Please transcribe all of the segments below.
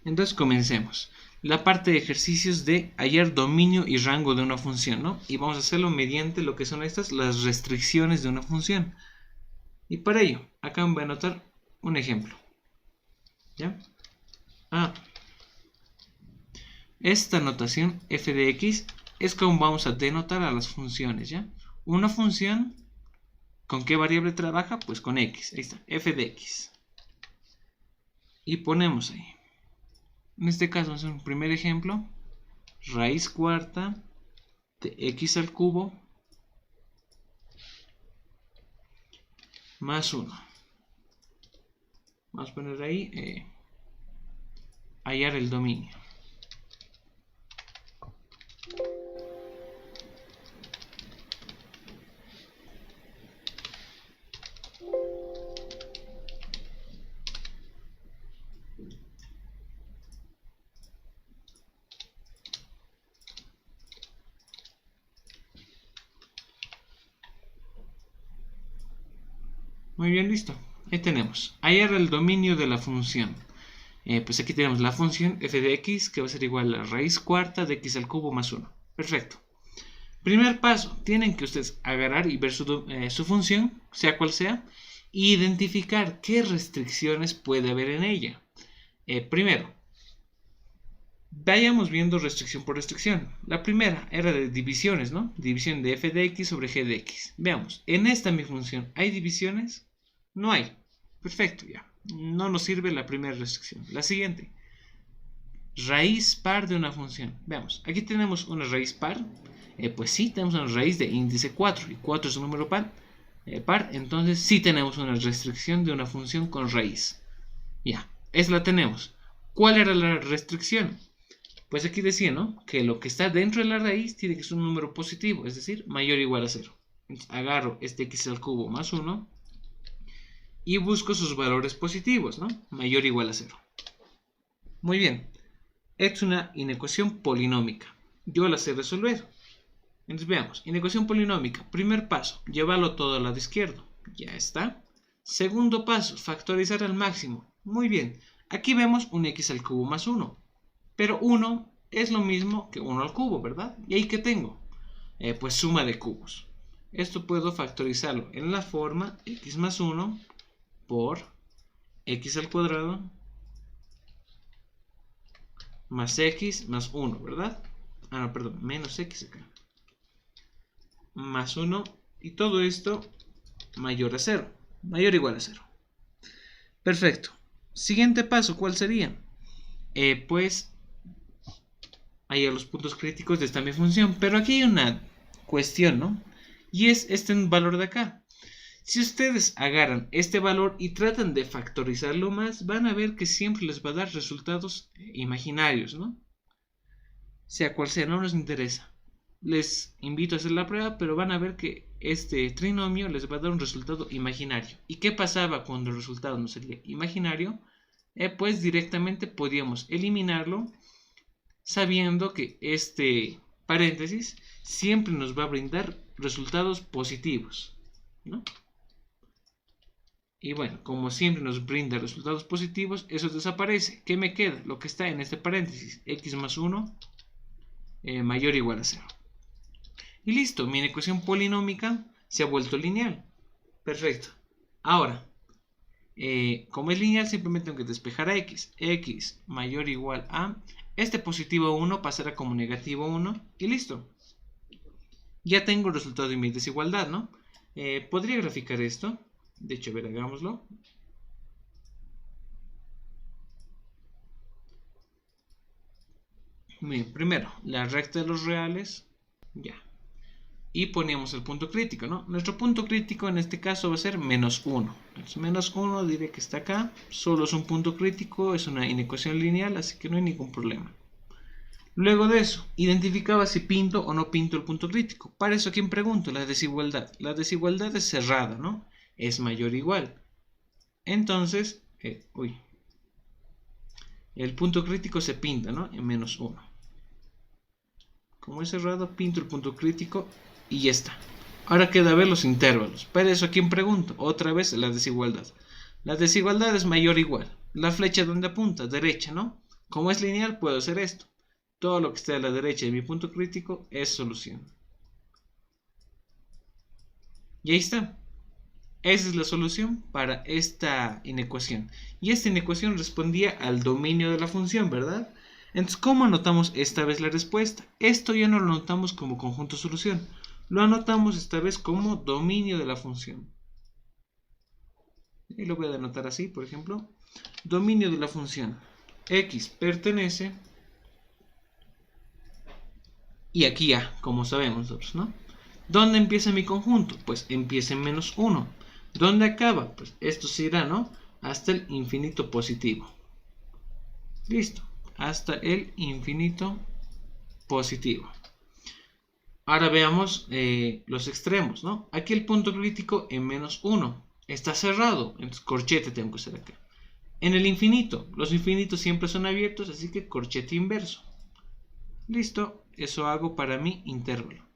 Entonces comencemos. La parte de ejercicios de hallar dominio y rango de una función, ¿no? Y vamos a hacerlo mediante lo que son las restricciones de una función. Y para ello, acá me voy a anotar un ejemplo. ¿Ya? Esta notación f de x es como vamos a denotar a las funciones, ¿ya? Una función, ¿con qué variable trabaja? Pues con x. Ahí está, f de x. Y ponemos ahí. En este caso, vamos a hacer un primer ejemplo. Raíz cuarta de x al cubo más 1. Vamos a poner ahí hallar el dominio. Muy bien, listo. Ahí tenemos. Hallar el dominio de la función. Pues aquí tenemos la función f de x que va a ser igual a raíz cuarta de x al cubo más 1. Perfecto. Primer paso. Tienen que ustedes agarrar y ver su función, sea cual sea, e identificar qué restricciones puede haber en ella. Primero, vayamos viendo restricción por restricción. La primera era de divisiones, ¿no? División de f de x sobre g de x. Veamos, en esta mi función, ¿hay divisiones? No hay. Perfecto, ya. No nos sirve la primera restricción. La siguiente. Raíz par de una función. Veamos, aquí tenemos una raíz par. Pues sí, tenemos una raíz de índice 4. Y 4 es un número par. Entonces sí tenemos una restricción de una función con raíz. Ya, esa la tenemos. ¿Cuál era la restricción? Pues aquí decía, ¿no? Que lo que está dentro de la raíz tiene que ser un número positivo. Es decir, mayor o igual a 0. Entonces, agarro este x al cubo más 1. Y busco sus valores positivos, ¿no? Mayor o igual a 0. Muy bien. Es una inecuación polinómica. Yo la sé resolver. Entonces veamos. Inecuación polinómica. Primer paso. Llevarlo todo al lado izquierdo. Ya está. Segundo paso. Factorizar al máximo. Muy bien. Aquí vemos un x al cubo más 1. Pero 1 es lo mismo que 1 al cubo, ¿verdad? ¿Y ahí qué tengo? Pues suma de cubos. Esto puedo factorizarlo en la forma x más 1 por x al cuadrado más x más 1, ¿verdad? No, perdón, menos x acá. Más 1 y todo esto mayor a 0. Mayor o igual a 0. Perfecto. Siguiente paso, ¿cuál sería? Pues hay los puntos críticos de esta mi función. Pero aquí hay una cuestión, ¿no? Y es este valor de acá. Si ustedes agarran este valor y tratan de factorizarlo más, van a ver que siempre les va a dar resultados imaginarios, ¿no? Sea cual sea, no nos interesa. Les invito a hacer la prueba, pero van a ver que este trinomio les va a dar un resultado imaginario. ¿Y qué pasaba cuando el resultado no sería imaginario? Pues directamente podíamos eliminarlo sabiendo que este paréntesis siempre nos va a brindar resultados positivos, ¿no? Y bueno, como siempre nos brinda resultados positivos, eso desaparece. ¿Qué me queda? Lo que está en este paréntesis, x más 1 mayor o igual a 0. Y listo, mi ecuación polinómica se ha vuelto lineal. Perfecto. Ahora, como es lineal, simplemente tengo que despejar a x. X mayor o igual a... Este positivo 1 pasará como negativo 1 y listo. Ya tengo el resultado de mi desigualdad, ¿no? Podría graficar esto. De hecho, a ver, hagámoslo. Bien, primero, la recta de los reales. Ya. Y ponemos el punto crítico, ¿no? Nuestro punto crítico en este caso va a ser menos 1. Entonces, menos 1 diré que está acá. Solo es un punto crítico, es una inecuación lineal, así que no hay ningún problema. Luego de eso, identificaba si pinto o no pinto el punto crítico. Para eso, ¿a quién pregunto? La desigualdad. La desigualdad es cerrada, ¿no? Es mayor o igual. Entonces, el punto crítico se pinta, ¿no? En menos 1. Como es cerrado, pinto el punto crítico y ya está. Ahora queda ver los intervalos. Para eso, ¿a quién pregunto? Otra vez la desigualdad. La desigualdad es mayor o igual. La flecha donde apunta, derecha, ¿no? Como es lineal, puedo hacer esto. Todo lo que esté a la derecha de mi punto crítico es solución. Y ahí está. Esa es la solución para esta inecuación. Y esta inecuación respondía al dominio de la función, ¿verdad? Entonces, ¿cómo anotamos esta vez la respuesta? Esto ya no lo anotamos como conjunto solución. Lo anotamos esta vez como dominio de la función. Y lo voy a anotar así, por ejemplo. Dominio de la función. X pertenece. Y aquí ya, como sabemos nosotros, ¿no? ¿Dónde empieza mi conjunto? Pues empieza en menos 1. ¿Dónde acaba? Pues esto se irá, ¿no? Hasta el infinito positivo. Listo. Hasta el infinito positivo. Ahora veamos los extremos, ¿no? Aquí el punto crítico en menos 1. Está cerrado. Entonces corchete tengo que hacer acá. En el infinito. Los infinitos siempre son abiertos, así que corchete inverso. Listo. Eso hago para mi intervalo.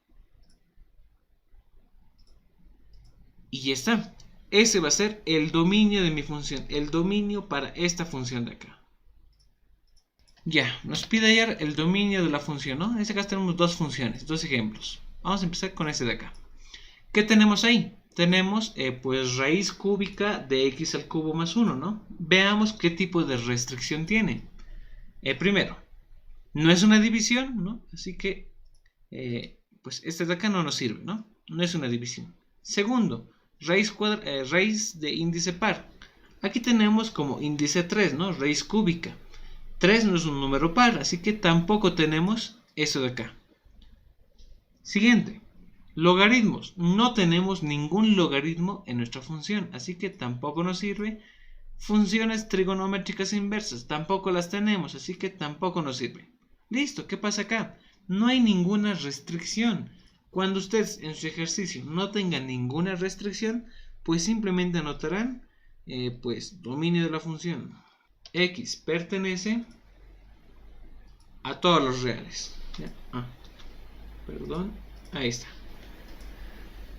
Y ya está. Ese va a ser el dominio de mi función. El dominio para esta función de acá. Ya, nos pide hallar el dominio de la función, ¿no? En este caso tenemos dos funciones, dos ejemplos. Vamos a empezar con este de acá. ¿Qué tenemos ahí? Tenemos pues raíz cúbica de x al cubo más 1, ¿no? Veamos qué tipo de restricción tiene. Primero, no es una división, ¿no? Así que pues este de acá no nos sirve, ¿no? No es una división. Segundo, raíz de índice par. Aquí tenemos como índice 3, ¿no? Raíz cúbica. 3 no es un número par, así que tampoco tenemos eso de acá. Siguiente, logaritmos. No tenemos ningún logaritmo en nuestra función, así que tampoco nos sirve. Funciones trigonométricas inversas, tampoco las tenemos, así que tampoco nos sirve. Listo, ¿qué pasa acá? No hay ninguna restricción. Cuando ustedes en su ejercicio no tengan ninguna restricción, pues simplemente anotarán pues dominio de la función. X pertenece a todos los reales. Perdón, ahí está.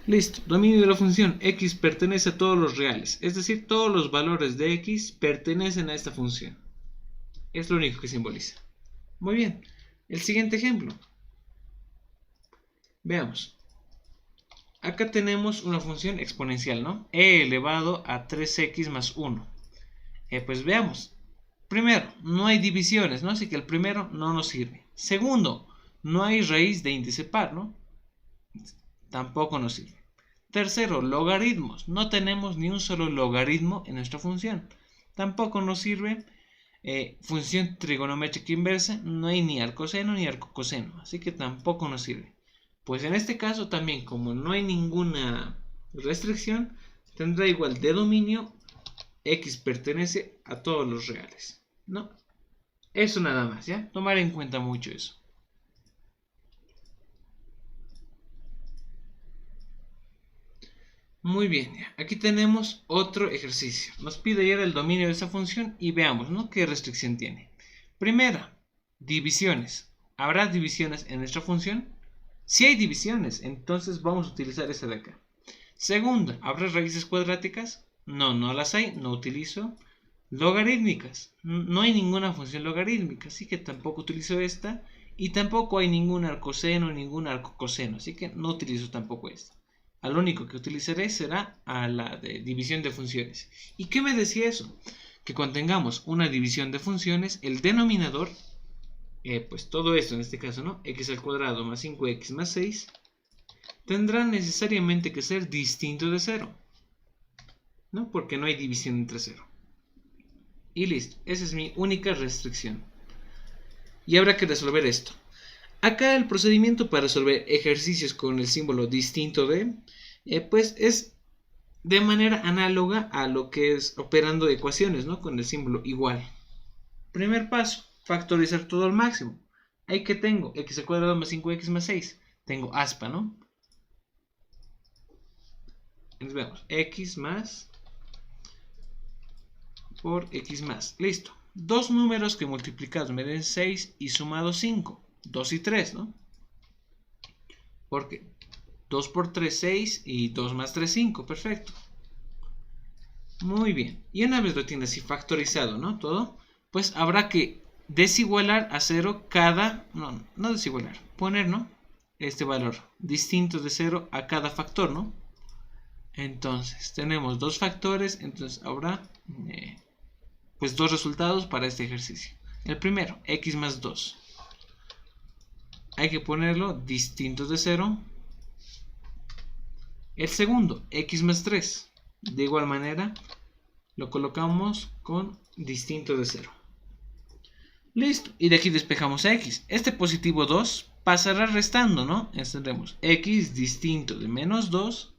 Listo, dominio de la función. X pertenece a todos los reales. Es decir, todos los valores de X pertenecen a esta función. Es lo único que simboliza. Muy bien, el siguiente ejemplo. Veamos. Acá tenemos una función exponencial, ¿no? E elevado a 3x más 1. Pues veamos. Primero, no hay divisiones, ¿no? Así que el primero no nos sirve. Segundo, no hay raíz de índice par, ¿no? Tampoco nos sirve. Tercero, logaritmos. No tenemos ni un solo logaritmo en nuestra función. Tampoco nos sirve. Función trigonométrica inversa. No hay ni arcoseno ni arcocoseno. Así que tampoco nos sirve. Pues en este caso también, como no hay ninguna restricción, tendrá igual de dominio. X pertenece a todos los reales, ¿no? Eso nada más, ¿ya? Tomar en cuenta mucho eso. Muy bien, aquí tenemos otro ejercicio. Nos pide hallar el dominio de esa función y veamos, ¿no? ¿Qué restricción tiene? Primera, divisiones. ¿Habrá divisiones en nuestra función? Si hay divisiones, entonces vamos a utilizar esa de acá. Segunda, ¿habrá raíces cuadráticas? No, no las hay, no utilizo. Logarítmicas, no hay ninguna función logarítmica, así que tampoco utilizo esta. Y tampoco hay ningún arcoseno, ningún arcocoseno, así que no utilizo tampoco esta. Al único que utilizaré será a la de división de funciones. ¿Y qué me decía eso? Que cuando tengamos una división de funciones, el denominador, pues todo esto en este caso, ¿no? X al cuadrado más 5x más 6, tendrá necesariamente que ser distinto de 0. ¿No? Porque no hay división entre 0. Y listo, esa es mi única restricción. Y habrá que resolver esto. Acá el procedimiento para resolver ejercicios con el símbolo distinto de, pues es de manera análoga a lo que es operando ecuaciones, ¿no? Con el símbolo igual. Primer paso, factorizar todo al máximo. Ahí que tengo, x al cuadrado más 5x más 6. Tengo aspa, ¿no? Entonces vemos, x más por x más. Listo. Dos números que multiplicados me den 6 y sumados 5. 2 y 3, ¿no? Porque 2 por 3, 6 y 2 más 3, 5. Perfecto. Muy bien. Y una vez lo tienes así factorizado, ¿no? Todo, pues habrá que desigualar a 0 cada, no desigualar, poner, ¿no? Este valor distinto de 0 a cada factor, ¿no? Entonces, tenemos dos factores, entonces habrá pues dos resultados para este ejercicio. El primero, x más 2. Hay que ponerlo distinto de 0. El segundo, x más 3. De igual manera, lo colocamos con distinto de 0. Listo. Y de aquí despejamos a x. Este positivo 2 pasará restando, ¿no? Entonces tendremos x distinto de menos 2.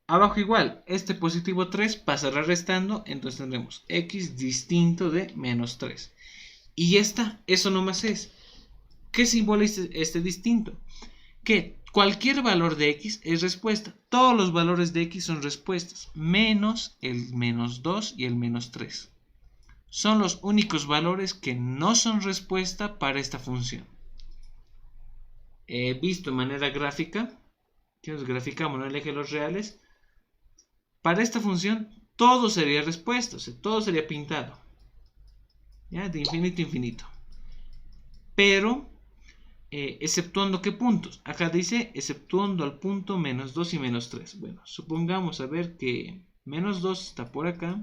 Abajo igual, este positivo 3 pasará restando, entonces tendremos x distinto de menos 3. Y ya está, eso nomás es. ¿Qué simboliza este distinto? Que cualquier valor de x es respuesta. Todos los valores de x son respuestas, menos el menos 2 y el menos 3. Son los únicos valores que no son respuesta para esta función. Visto de manera gráfica, que nos graficamos en el eje de los reales, para esta función todo sería respuesta, o sea, todo sería pintado, ¿ya? De infinito a infinito. Pero, exceptuando qué puntos. Acá dice, exceptuando al punto menos 2 y menos 3. Bueno, supongamos a ver que menos 2 está por acá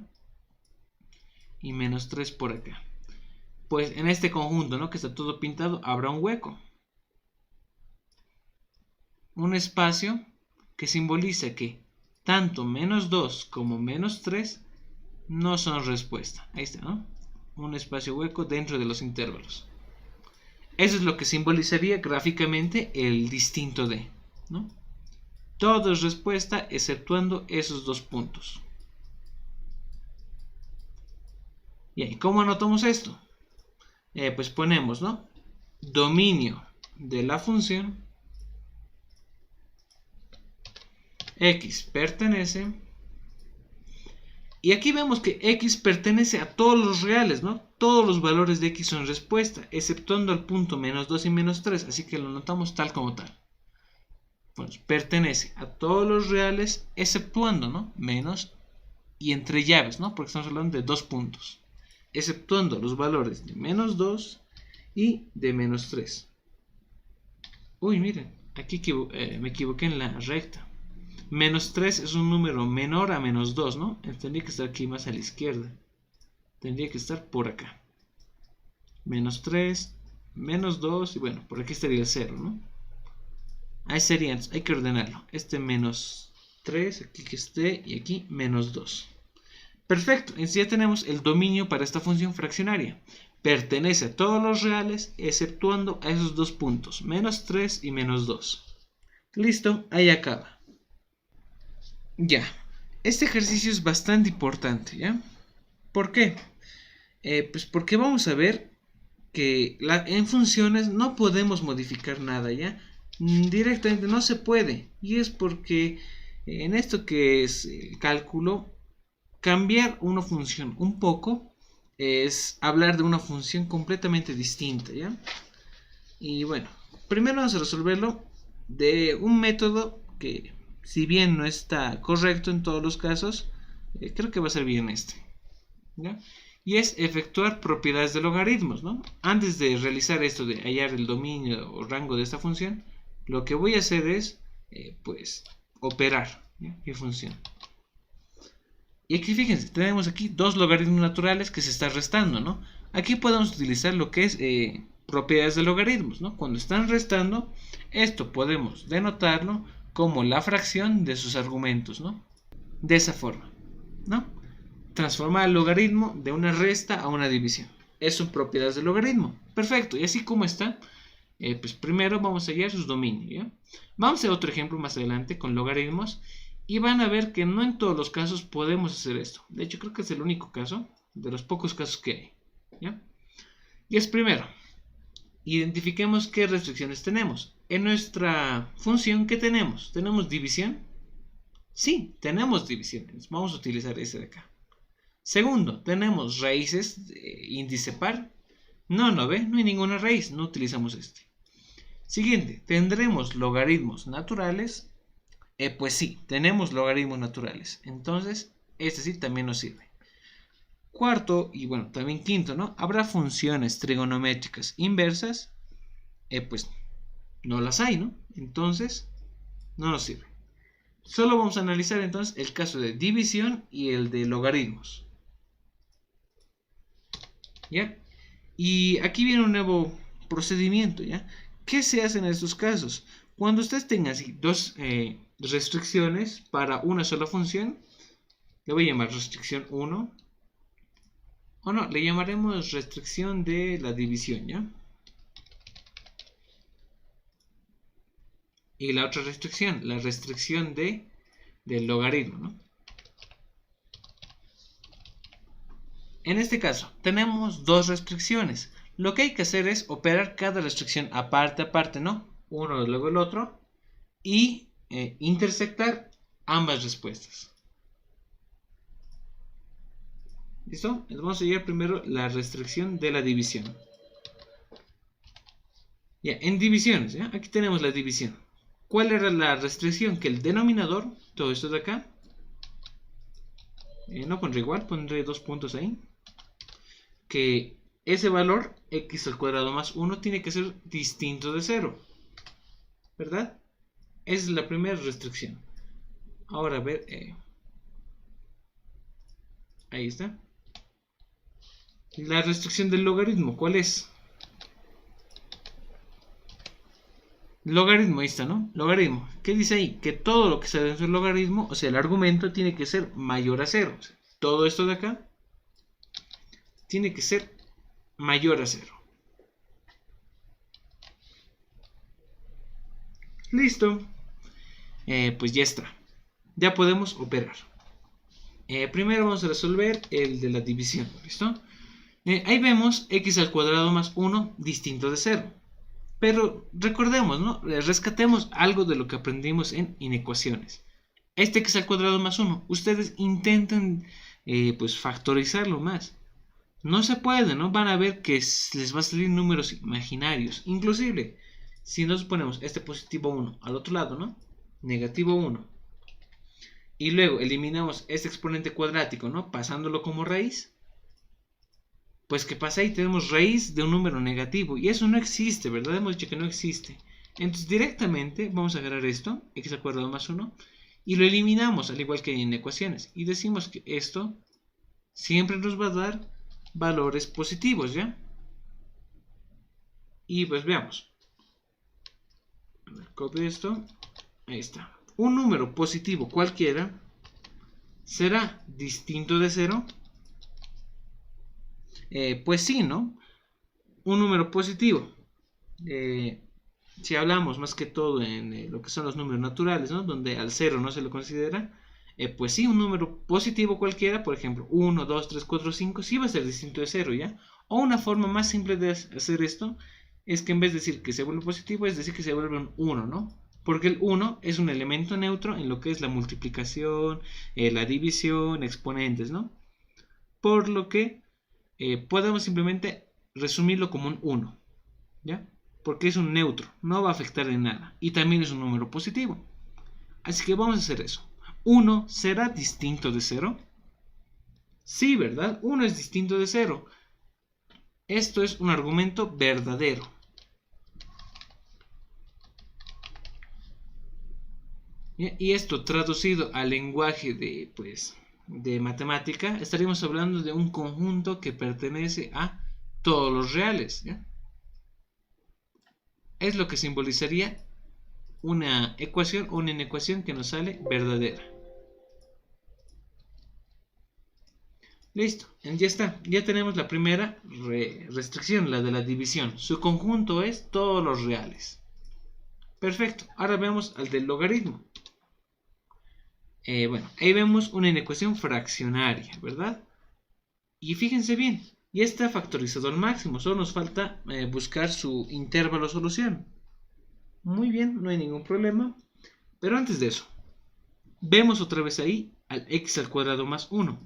y menos 3 por acá. Pues en este conjunto, ¿no? Que está todo pintado, habrá un hueco. Un espacio que simboliza que tanto menos 2 como menos 3 no son respuesta. Ahí está, ¿no? Un espacio hueco dentro de los intervalos. Eso es lo que simbolizaría gráficamente el distinto de, ¿no? Todo es respuesta exceptuando esos dos puntos. ¿Y cómo anotamos esto? Pues ponemos, ¿no? Dominio de la función x pertenece, y aquí vemos que x pertenece a todos los reales, ¿no? Todos los valores de x son respuesta, exceptuando al punto menos 2 y menos 3, así que lo anotamos tal como tal. Pues pertenece a todos los reales, exceptuando, ¿no? Menos y entre llaves, ¿no? Porque estamos hablando de dos puntos. Exceptuando los valores de menos 2 y de menos 3. Uy, miren, aquí me equivoqué en la recta. Menos 3 es un número menor a menos 2, ¿no? Tendría que estar aquí más a la izquierda. Tendría que estar por acá. Menos 3, menos 2 y bueno, por aquí estaría el 0, ¿no? Ahí serían, hay que ordenarlo. Este menos 3, aquí que esté, y aquí menos 2. Perfecto, entonces ya tenemos el dominio para esta función fraccionaria. Pertenece a todos los reales, exceptuando a esos dos puntos, menos 3 y menos 2. Listo, ahí acaba. Ya, este ejercicio es bastante importante, ¿ya? ¿Por qué? Pues porque vamos a ver que en funciones no podemos modificar nada, ¿ya? Directamente no se puede. Y es porque en esto que es el cálculo, cambiar una función un poco es hablar de una función completamente distinta, ¿ya? Y bueno, primero vamos a resolverlo de un método que, si bien no está correcto en todos los casos, creo que va a ser bien este, ¿ya? Y es efectuar propiedades de logaritmos, ¿no? Antes de realizar esto de hallar el dominio o rango de esta función, lo que voy a hacer es, pues, operar, ¿ya? Mi función. Y aquí fíjense, tenemos aquí dos logaritmos naturales que se están restando, ¿no? Aquí podemos utilizar lo que es propiedades de logaritmos, ¿no? Cuando están restando, esto podemos denotarlo como la fracción de sus argumentos, ¿no? De esa forma, ¿no? Transformar el logaritmo de una resta a una división. Eso son propiedades del logaritmo. Perfecto, y así como está, pues primero vamos a hallar sus dominios, ¿ya? Vamos a hacer otro ejemplo más adelante con logaritmos. Y van a ver que no en todos los casos podemos hacer esto. De hecho, creo que es el único caso, de los pocos casos que hay, ¿ya? Y es primero, identifiquemos qué restricciones tenemos. En nuestra función, ¿qué tenemos? ¿Tenemos división? Sí, tenemos división. Vamos a utilizar ese de acá. Segundo, ¿tenemos raíces de índice par? No ve, no hay ninguna raíz, no utilizamos este. Siguiente, ¿tendremos logaritmos naturales? Pues sí, tenemos logaritmos naturales. Entonces, este sí también nos sirve. Cuarto, y bueno, también quinto, ¿no? Habrá funciones trigonométricas inversas, pues no las hay, ¿no? Entonces, no nos sirve. Solo vamos a analizar entonces el caso de división y el de logaritmos. ¿Ya? Y aquí viene un nuevo procedimiento, ¿ya? ¿Qué se hace en estos casos? Cuando ustedes tengan así dos restricciones para una sola función, le voy a llamar restricción 1, o no, le llamaremos restricción de la división, ¿ya? Y la otra restricción, la restricción del logaritmo, ¿no? En este caso, tenemos dos restricciones. Lo que hay que hacer es operar cada restricción aparte, ¿no? Uno luego el otro. Y intersectar ambas respuestas. ¿Listo? Entonces vamos a llevar primero la restricción de la división. Ya, en divisiones, ¿ya? Aquí tenemos la división. ¿Cuál era la restricción? Que el denominador, todo esto de acá, no pondré igual, pondré 2 puntos ahí. Que ese valor, x al cuadrado más 1, tiene que ser distinto de 0. ¿Verdad? Esa es la primera restricción. Ahora, a ver. Ahí está. La restricción del logaritmo, ¿cuál es? Logaritmo, ahí está, ¿no? Logaritmo. ¿Qué dice ahí? Que todo lo que está dentro del logaritmo, o sea, el argumento tiene que ser mayor a 0. O sea, todo esto de acá tiene que ser mayor a 0. Listo. Pues ya está. Ya podemos operar. Primero vamos a resolver el de la división. ¿Listo? Ahí vemos x al cuadrado más 1 distinto de 0. Pero recordemos, ¿no? Rescatemos algo de lo que aprendimos en inecuaciones. Este x al cuadrado más 1, ustedes intenten pues factorizarlo más. No se puede, ¿no? Van a ver que les va a salir números imaginarios. Inclusive, si nos ponemos este positivo 1 al otro lado, ¿no? Negativo 1. Y luego eliminamos este exponente cuadrático, ¿no? Pasándolo como raíz. Pues ¿qué pasa ahí? Tenemos raíz de un número negativo. Y eso no existe, ¿verdad? Hemos dicho que no existe. Entonces directamente vamos a agarrar esto, x al cuadrado más 1, y lo eliminamos, al igual que en ecuaciones. Y decimos que esto siempre nos va a dar valores positivos, ¿ya? Y pues veamos. A ver, copio esto. Ahí está. Un número positivo cualquiera será distinto de 0. Pues sí, ¿no? Un número positivo. Si hablamos más que todo en lo que son los números naturales, ¿no? Donde al 0 no se lo considera. Pues sí, un número positivo cualquiera, por ejemplo, 1, 2, 3, 4, 5, sí va a ser distinto de 0, ¿ya? O una forma más simple de hacer esto es que en vez de decir que se vuelve positivo, es decir que se vuelve un 1, ¿no? Porque el 1 es un elemento neutro en lo que es la multiplicación, la división, exponentes, ¿no? Por lo que podemos simplemente resumirlo como un 1, ¿ya? Porque es un neutro, no va a afectar en nada. Y también es un número positivo. Así que vamos a hacer eso. 1 será distinto de 0. Sí, ¿verdad? 1 es distinto de 0. Esto es un argumento verdadero. Y esto traducido al lenguaje de matemática, estaríamos hablando de un conjunto que pertenece a todos los reales, ¿ya? Es lo que simbolizaría una ecuación o una inecuación que nos sale verdadera. Listo, ya está. Ya tenemos la primera restricción, la de la división. Su conjunto es todos los reales. Perfecto. Ahora vemos al del logaritmo. Bueno, ahí vemos una inecuación fraccionaria, ¿verdad? Y fíjense bien, ya está factorizado al máximo. Solo nos falta buscar su intervalo solución. Muy bien, no hay ningún problema. Pero antes de eso, vemos otra vez ahí al x al cuadrado más 1.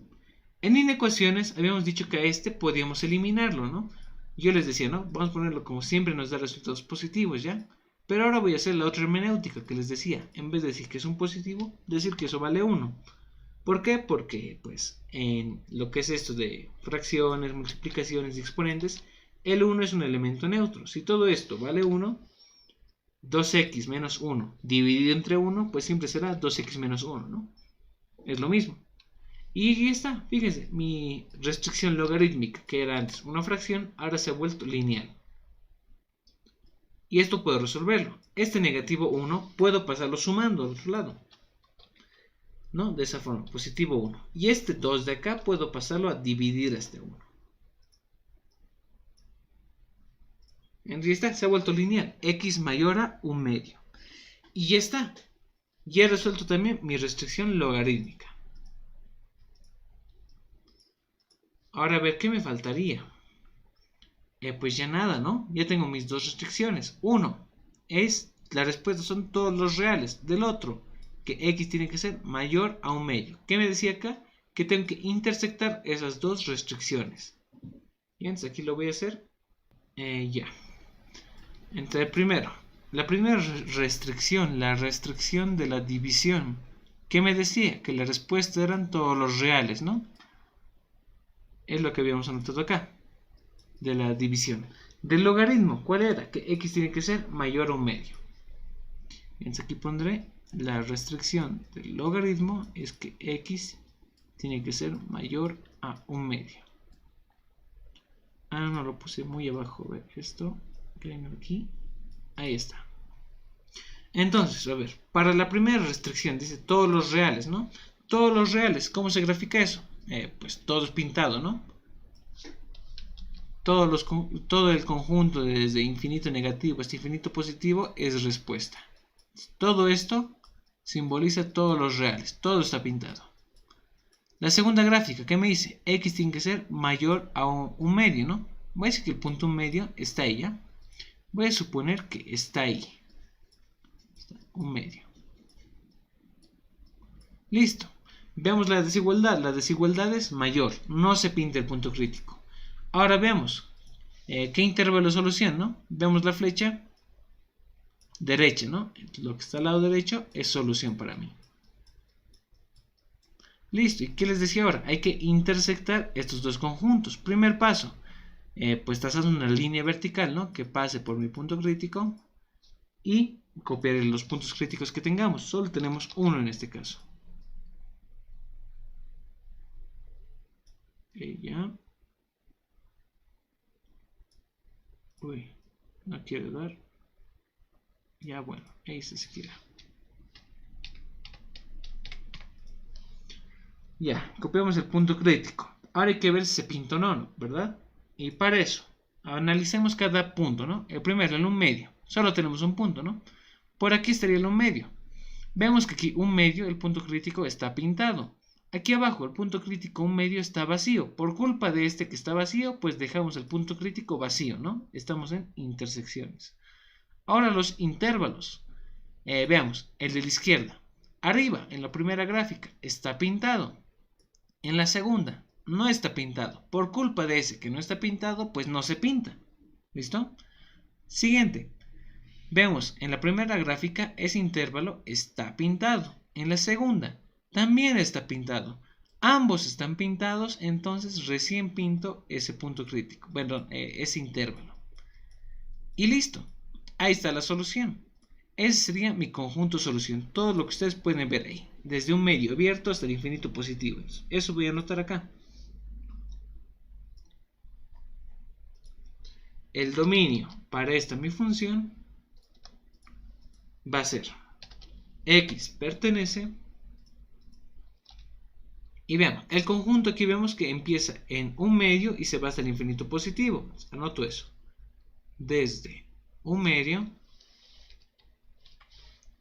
En inecuaciones habíamos dicho que a este podíamos eliminarlo, ¿no? Yo les decía, ¿no? Vamos a ponerlo como siempre nos da resultados positivos, ¿ya? Pero ahora voy a hacer la otra hermenéutica que les decía. En vez de decir que es un positivo, decir que eso vale 1. ¿Por qué? Porque pues en lo que es esto de fracciones, multiplicaciones y exponentes, el 1 es un elemento neutro. Si todo esto vale 1, 2x menos 1 dividido entre 1, pues siempre será 2x menos 1, ¿no? Es lo mismo. Y aquí está, fíjense, mi restricción logarítmica, que era antes una fracción, ahora se ha vuelto lineal. Y esto puedo resolverlo. Este negativo 1 puedo pasarlo sumando al otro lado, ¿no? De esa forma, positivo 1. Y este 2 de acá puedo pasarlo a dividir a este 1. En realidad se ha vuelto lineal. X mayor a 1/2. Y ya está. Ya he resuelto también mi restricción logarítmica. Ahora a ver, ¿qué me faltaría? Pues ya nada, ¿no? Ya tengo mis dos restricciones. Uno es, la respuesta son todos los reales. Del otro, que x tiene que ser mayor a 1/2. ¿Qué me decía acá? Que tengo que intersectar esas dos restricciones. Y entonces aquí lo voy a hacer. Ya. Entonces primero, la primera restricción, la restricción de la división. ¿Qué me decía? Que la respuesta eran todos los reales, ¿no? Es lo que habíamos anotado acá. De la división. Del logaritmo, ¿cuál era? Que x tiene que ser mayor a 1/2. Entonces aquí pondré la restricción del logaritmo es que x tiene que ser mayor a 1/2. Ah, no, lo puse muy abajo. A ver, esto, aquí, ahí está. Entonces, a ver, para la primera restricción dice todos los reales, ¿no? Todos los reales, ¿cómo se grafica eso? Pues todo es pintado, ¿no? Todo el conjunto desde infinito negativo hasta infinito positivo es respuesta. Todo esto simboliza todos los reales, todo está pintado. La segunda gráfica, ¿qué me dice? X tiene que ser mayor a 1/2, ¿no? Voy a decir que el punto 1/2 está ahí, ¿ya? Voy a suponer que está ahí. Está 1/2. Listo. Veamos la desigualdad. La desigualdad es mayor, no se pinta el punto crítico. Ahora veamos. ¿Qué intervalo de solución, no? Vemos la flecha derecha, ¿no? Lo que está al lado derecho es solución para mí. Listo. ¿Y qué les decía ahora? Hay que intersectar estos dos conjuntos. Primer paso. Pues trazando una línea vertical, ¿no? Que pase por mi punto crítico. Y copiar los puntos críticos que tengamos. Solo tenemos uno en este caso. Ya. Uy, no quiere dar. Ya, bueno, ahí se queda. Ya, copiamos el punto crítico. Ahora hay que ver si se pinta o no, ¿verdad? Y para eso, analicemos cada punto, ¿no? El primero, el 1/2. Solo tenemos un punto, ¿no? Por aquí estaría el 1/2. Vemos que aquí 1/2, el punto crítico, está pintado. Aquí abajo, el punto crítico 1/2 está vacío. Por culpa de este que está vacío, pues dejamos el punto crítico vacío, ¿no? Estamos en intersecciones. Ahora los intervalos. Veamos, el de la izquierda. Arriba, en la primera gráfica, está pintado. En la segunda, no está pintado. Por culpa de ese que no está pintado, pues no se pinta. ¿Listo? Siguiente. Vemos, en la primera gráfica, ese intervalo está pintado. En la segunda, también está pintado. Ambos están pintados, entonces recién pinto ese punto crítico. Bueno, ese intervalo. Y listo. Ahí está la solución. Ese sería mi conjunto solución. Todo lo que ustedes pueden ver ahí. Desde un medio abierto hasta el infinito positivo. Eso voy a anotar acá. El dominio para esta mi función va a ser x pertenece. Y veamos, el conjunto aquí vemos que empieza en 1/2 y se va hasta el infinito positivo. Anoto eso. Desde 1/2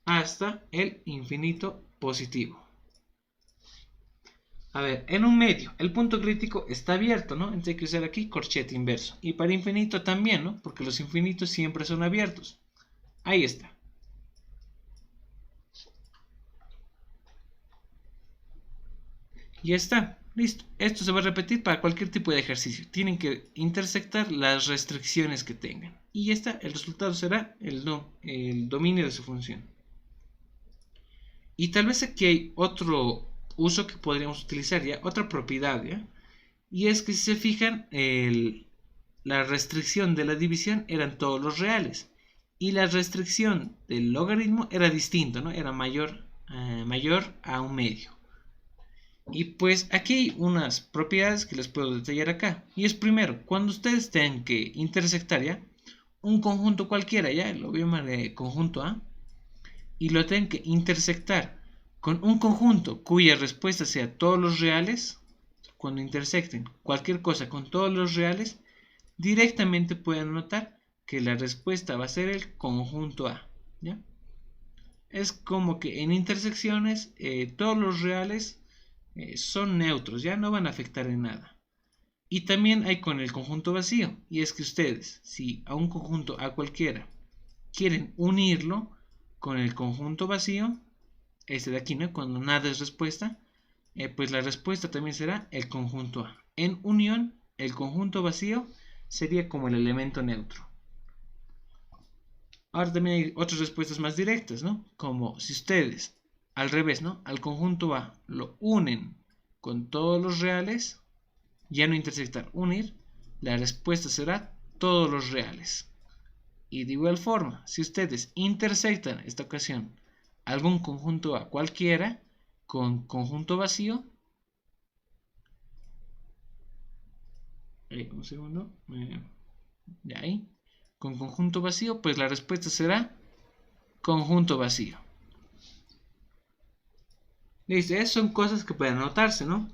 hasta el infinito positivo. A ver, en 1/2, el punto crítico está abierto, ¿no? Entonces hay que usar aquí corchete inverso. Y para infinito también, ¿no? Porque los infinitos siempre son abiertos. Ahí está. Ya está, listo. Esto se va a repetir para cualquier tipo de ejercicio. Tienen que intersectar las restricciones que tengan. Y ya está, el resultado será el dominio de su función. Y tal vez aquí hay uso que podríamos utilizar, ¿ya? Otra propiedad, ¿ya? Y es que si se fijan, la restricción de la división eran todos los reales. Y la restricción del logaritmo era distinto, ¿no? Era mayor a un medio. Y pues aquí hay unas propiedades que les puedo detallar acá. Y es primero, cuando ustedes tengan que intersectar, ¿ya? Un conjunto cualquiera, ¿ya? Lo voy a llamar conjunto A. Y lo tengan que intersectar con un conjunto cuya respuesta sea todos los reales. Cuando intersecten cualquier cosa con todos los reales, directamente pueden notar que la respuesta va a ser el conjunto A, ¿ya? Es como que en intersecciones todos los reales son neutros, ya no van a afectar en nada. Y también hay con el conjunto vacío, y es que ustedes, si a un conjunto A cualquiera quieren unirlo con el conjunto vacío, este de aquí, ¿no? Cuando nada es respuesta, pues la respuesta también será el conjunto A. En unión, el conjunto vacío sería como el elemento neutro. Ahora también hay otras respuestas más directas, ¿no? Como si ustedes, al revés, ¿no? Al conjunto A lo unen con todos los reales, ya no intersectar, unir, la respuesta será todos los reales. Y de igual forma, si ustedes intersectan esta ocasión algún conjunto A cualquiera con conjunto vacío, un segundo, de ahí, con conjunto vacío, pues la respuesta será conjunto vacío. Listo, esas son cosas que pueden anotarse, ¿no?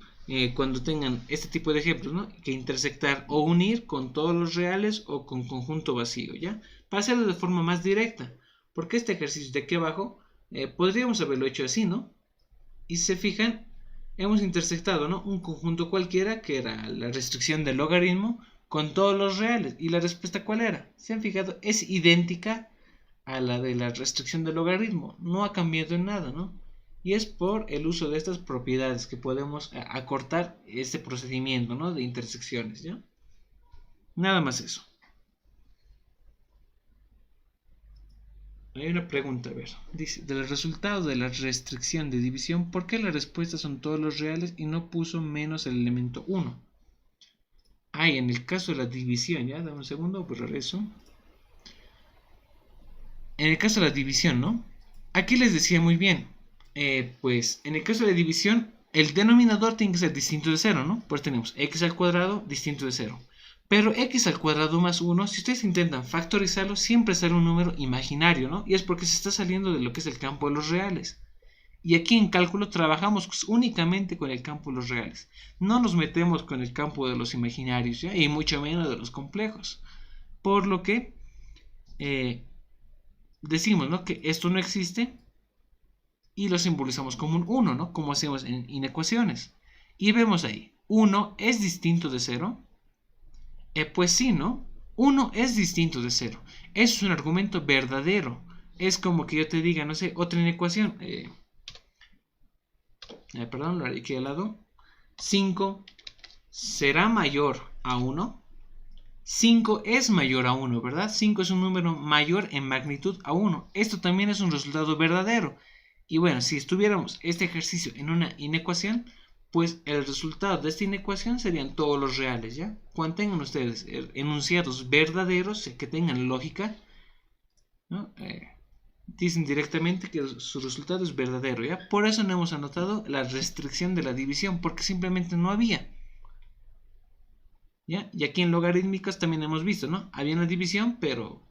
Cuando tengan este tipo de ejemplos, ¿no? Que intersectar o unir con todos los reales o con conjunto vacío, ¿ya? Para hacerlo de forma más directa, porque este ejercicio de aquí abajo podríamos haberlo hecho así, ¿no? Y si se fijan, hemos intersectado, ¿no? Un conjunto cualquiera, que era la restricción del logaritmo, con todos los reales. ¿Y la respuesta cuál era? ¿Se han fijado? Es idéntica a la de la restricción del logaritmo. No ha cambiado en nada, ¿no? Y es por el uso de estas propiedades que podemos acortar este procedimiento, ¿no? De intersecciones, ¿ya? Nada más eso. Hay una pregunta, a ver. Dice, del resultado de la restricción de división, ¿por qué las respuestas son todos los reales y no puso menos el elemento 1? En el caso de la división, ya, dame un segundo, pues regreso. En el caso de la división, ¿no? Aquí les decía muy bien, pues en el caso de la división, el denominador tiene que ser distinto de 0, ¿no? Pues tenemos x al cuadrado distinto de 0. Pero x al cuadrado más 1, si ustedes intentan factorizarlo, siempre sale un número imaginario, ¿no? Y es porque se está saliendo de lo que es el campo de los reales. Y aquí en cálculo trabajamos únicamente con el campo de los reales. No nos metemos con el campo de los imaginarios, ¿ya? Y mucho menos de los complejos. Por lo que decimos, ¿no? Que esto no existe y lo simbolizamos como un 1, ¿no? Como hacemos en inecuaciones. Y vemos ahí, 1 es distinto de 0. Pues sí, ¿no? 1 es distinto de 0. Es un argumento verdadero. Es como que yo te diga, no sé, otra inecuación. Perdón, lo haré aquí al lado. 5 será mayor a 1. 5 es mayor a 1, ¿verdad? 5 es un número mayor en magnitud a 1. Esto también es un resultado verdadero. Y bueno, si estuviéramos este ejercicio en una inecuación, pues el resultado de esta inecuación serían todos los reales, ¿ya? Cuando tengan ustedes enunciados verdaderos, que tengan lógica, ¿no? Dicen directamente que su resultado es verdadero, ¿ya? Por eso no hemos anotado la restricción de la división, porque simplemente no había. ¿Ya? Y aquí en logarítmicos también hemos visto, ¿no? Había una división, pero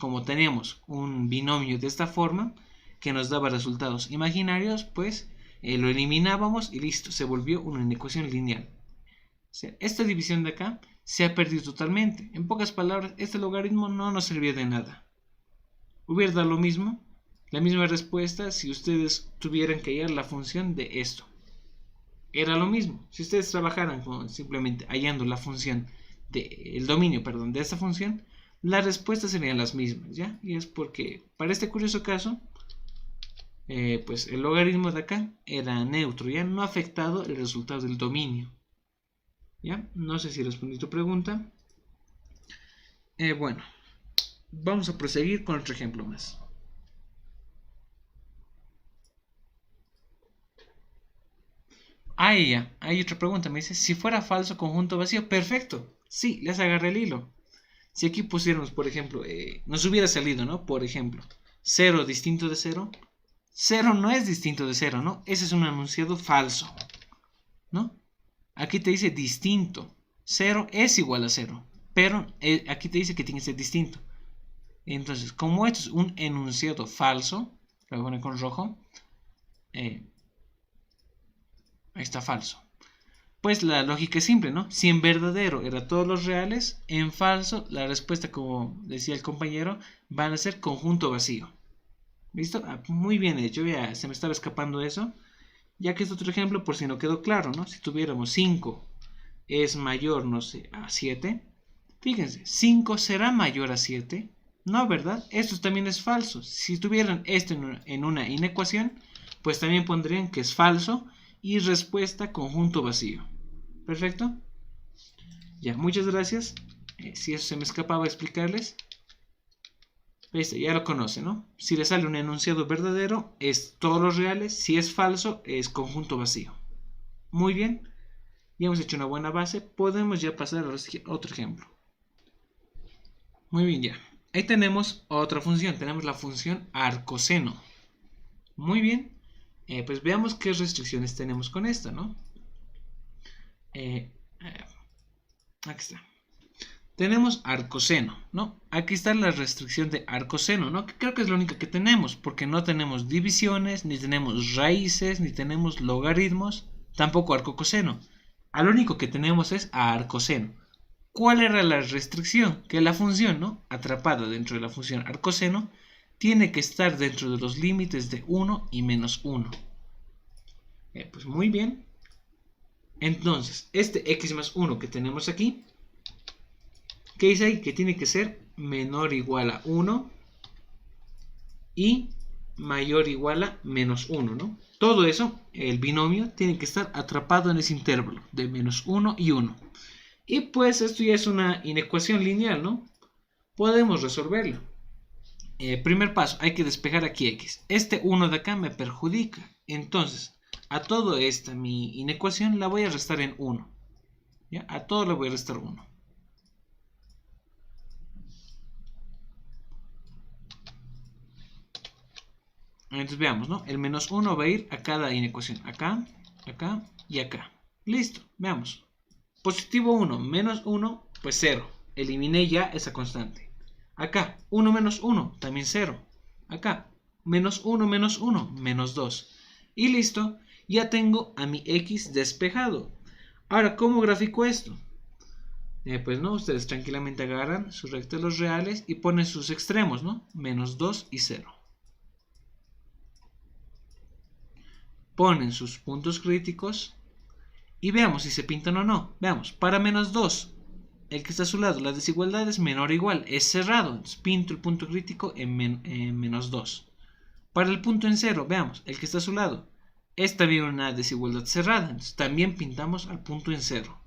como tenemos un binomio de esta forma, que nos daba resultados imaginarios, pues lo eliminábamos y listo, se volvió una inecuación lineal. O sea, esta división de acá se ha perdido totalmente. En pocas palabras, este logaritmo no nos servía de nada. Hubiera dado lo mismo, la misma respuesta si ustedes tuvieran que hallar la función de esto. Era lo mismo. Si ustedes trabajaran con simplemente hallando la función el dominio, perdón, de esta función, las respuestas serían las mismas, ¿ya? Y es porque para este curioso caso, pues el logaritmo de acá era neutro, ya no ha afectado el resultado del dominio. ¿Ya? No sé si respondí tu pregunta. Bueno, vamos a proseguir con otro ejemplo más. Ahí ya, hay otra pregunta, me dice, si fuera falso conjunto vacío, perfecto, sí, les agarré el hilo. Si aquí pusiéramos, por ejemplo, nos hubiera salido, ¿no? Por ejemplo, 0 distinto de 0, 0 no es distinto de 0, ¿no? Ese es un enunciado falso, ¿no? Aquí te dice distinto, 0 es igual a 0, pero aquí te dice que tiene que ser distinto. Entonces, como esto es un enunciado falso, lo voy a poner con rojo, ahí está falso. Pues la lógica es simple, ¿no? Si en verdadero era todos los reales, en falso la respuesta, como decía el compañero, van a ser conjunto vacío. ¿Listo? Muy bien hecho, ya se me estaba escapando eso. Ya que es otro ejemplo, por si no quedó claro, ¿no? Si tuviéramos 5 es mayor, no sé, a 7. Fíjense, 5 será mayor a 7. No, ¿verdad? Esto también es falso. Si tuvieran esto en una inecuación, pues también pondrían que es falso y respuesta conjunto vacío. ¿Perfecto? Ya, muchas gracias. Si eso se me escapaba explicarles. Ya lo conoce, ¿no? Si le sale un enunciado verdadero, es todos los reales. Si es falso, es conjunto vacío. Muy bien. Ya hemos hecho una buena base. Podemos ya pasar a otro ejemplo. Muy bien, ya. Ahí tenemos otra función. Tenemos la función arcoseno. Muy bien. Pues veamos qué restricciones tenemos con esta, ¿no? Aquí está. Tenemos arcoseno, ¿no? Aquí está la restricción de arcoseno, ¿no? Que creo que es la única que tenemos, porque no tenemos divisiones, ni tenemos raíces, ni tenemos logaritmos, tampoco arcocoseno. Lo único que tenemos es a arcoseno. ¿Cuál era la restricción? Que la función, ¿no? Atrapada dentro de la función arcoseno, tiene que estar dentro de los límites de 1 y menos 1. Pues muy bien. Entonces, este x más 1 que tenemos aquí, ¿qué dice ahí? Que tiene que ser menor o igual a 1 y mayor o igual a menos 1, ¿no? Todo eso, el binomio, tiene que estar atrapado en ese intervalo de menos 1 y 1. Y pues esto ya es una inecuación lineal, ¿no? Podemos resolverlo. Primer paso, hay que despejar aquí x. Este 1 de acá me perjudica. Entonces, a todo esta, mi inecuación, la voy a restar en 1. ¿Ya? A todo le voy a restar 1. Entonces veamos, ¿no? El menos 1 va a ir a cada inecuación. Acá, acá y acá. Listo, veamos. Positivo 1, menos 1, pues 0. Eliminé ya esa constante. Acá, 1 menos 1, también 0. Acá, menos 1 menos 1, menos 2. Y listo, ya tengo a mi x despejado. Ahora, ¿cómo grafico esto? Pues no, ustedes tranquilamente agarran su recta de los reales y ponen sus extremos, ¿no? Menos 2 y 0. Ponen sus puntos críticos y veamos si se pintan o no. Veamos, para menos 2, el que está a su lado, la desigualdad es menor o igual, es cerrado. Entonces pinto el punto crítico en menos 2. Para el punto en 0, veamos, el que está a su lado, es también una desigualdad cerrada. Entonces también pintamos al punto en 0.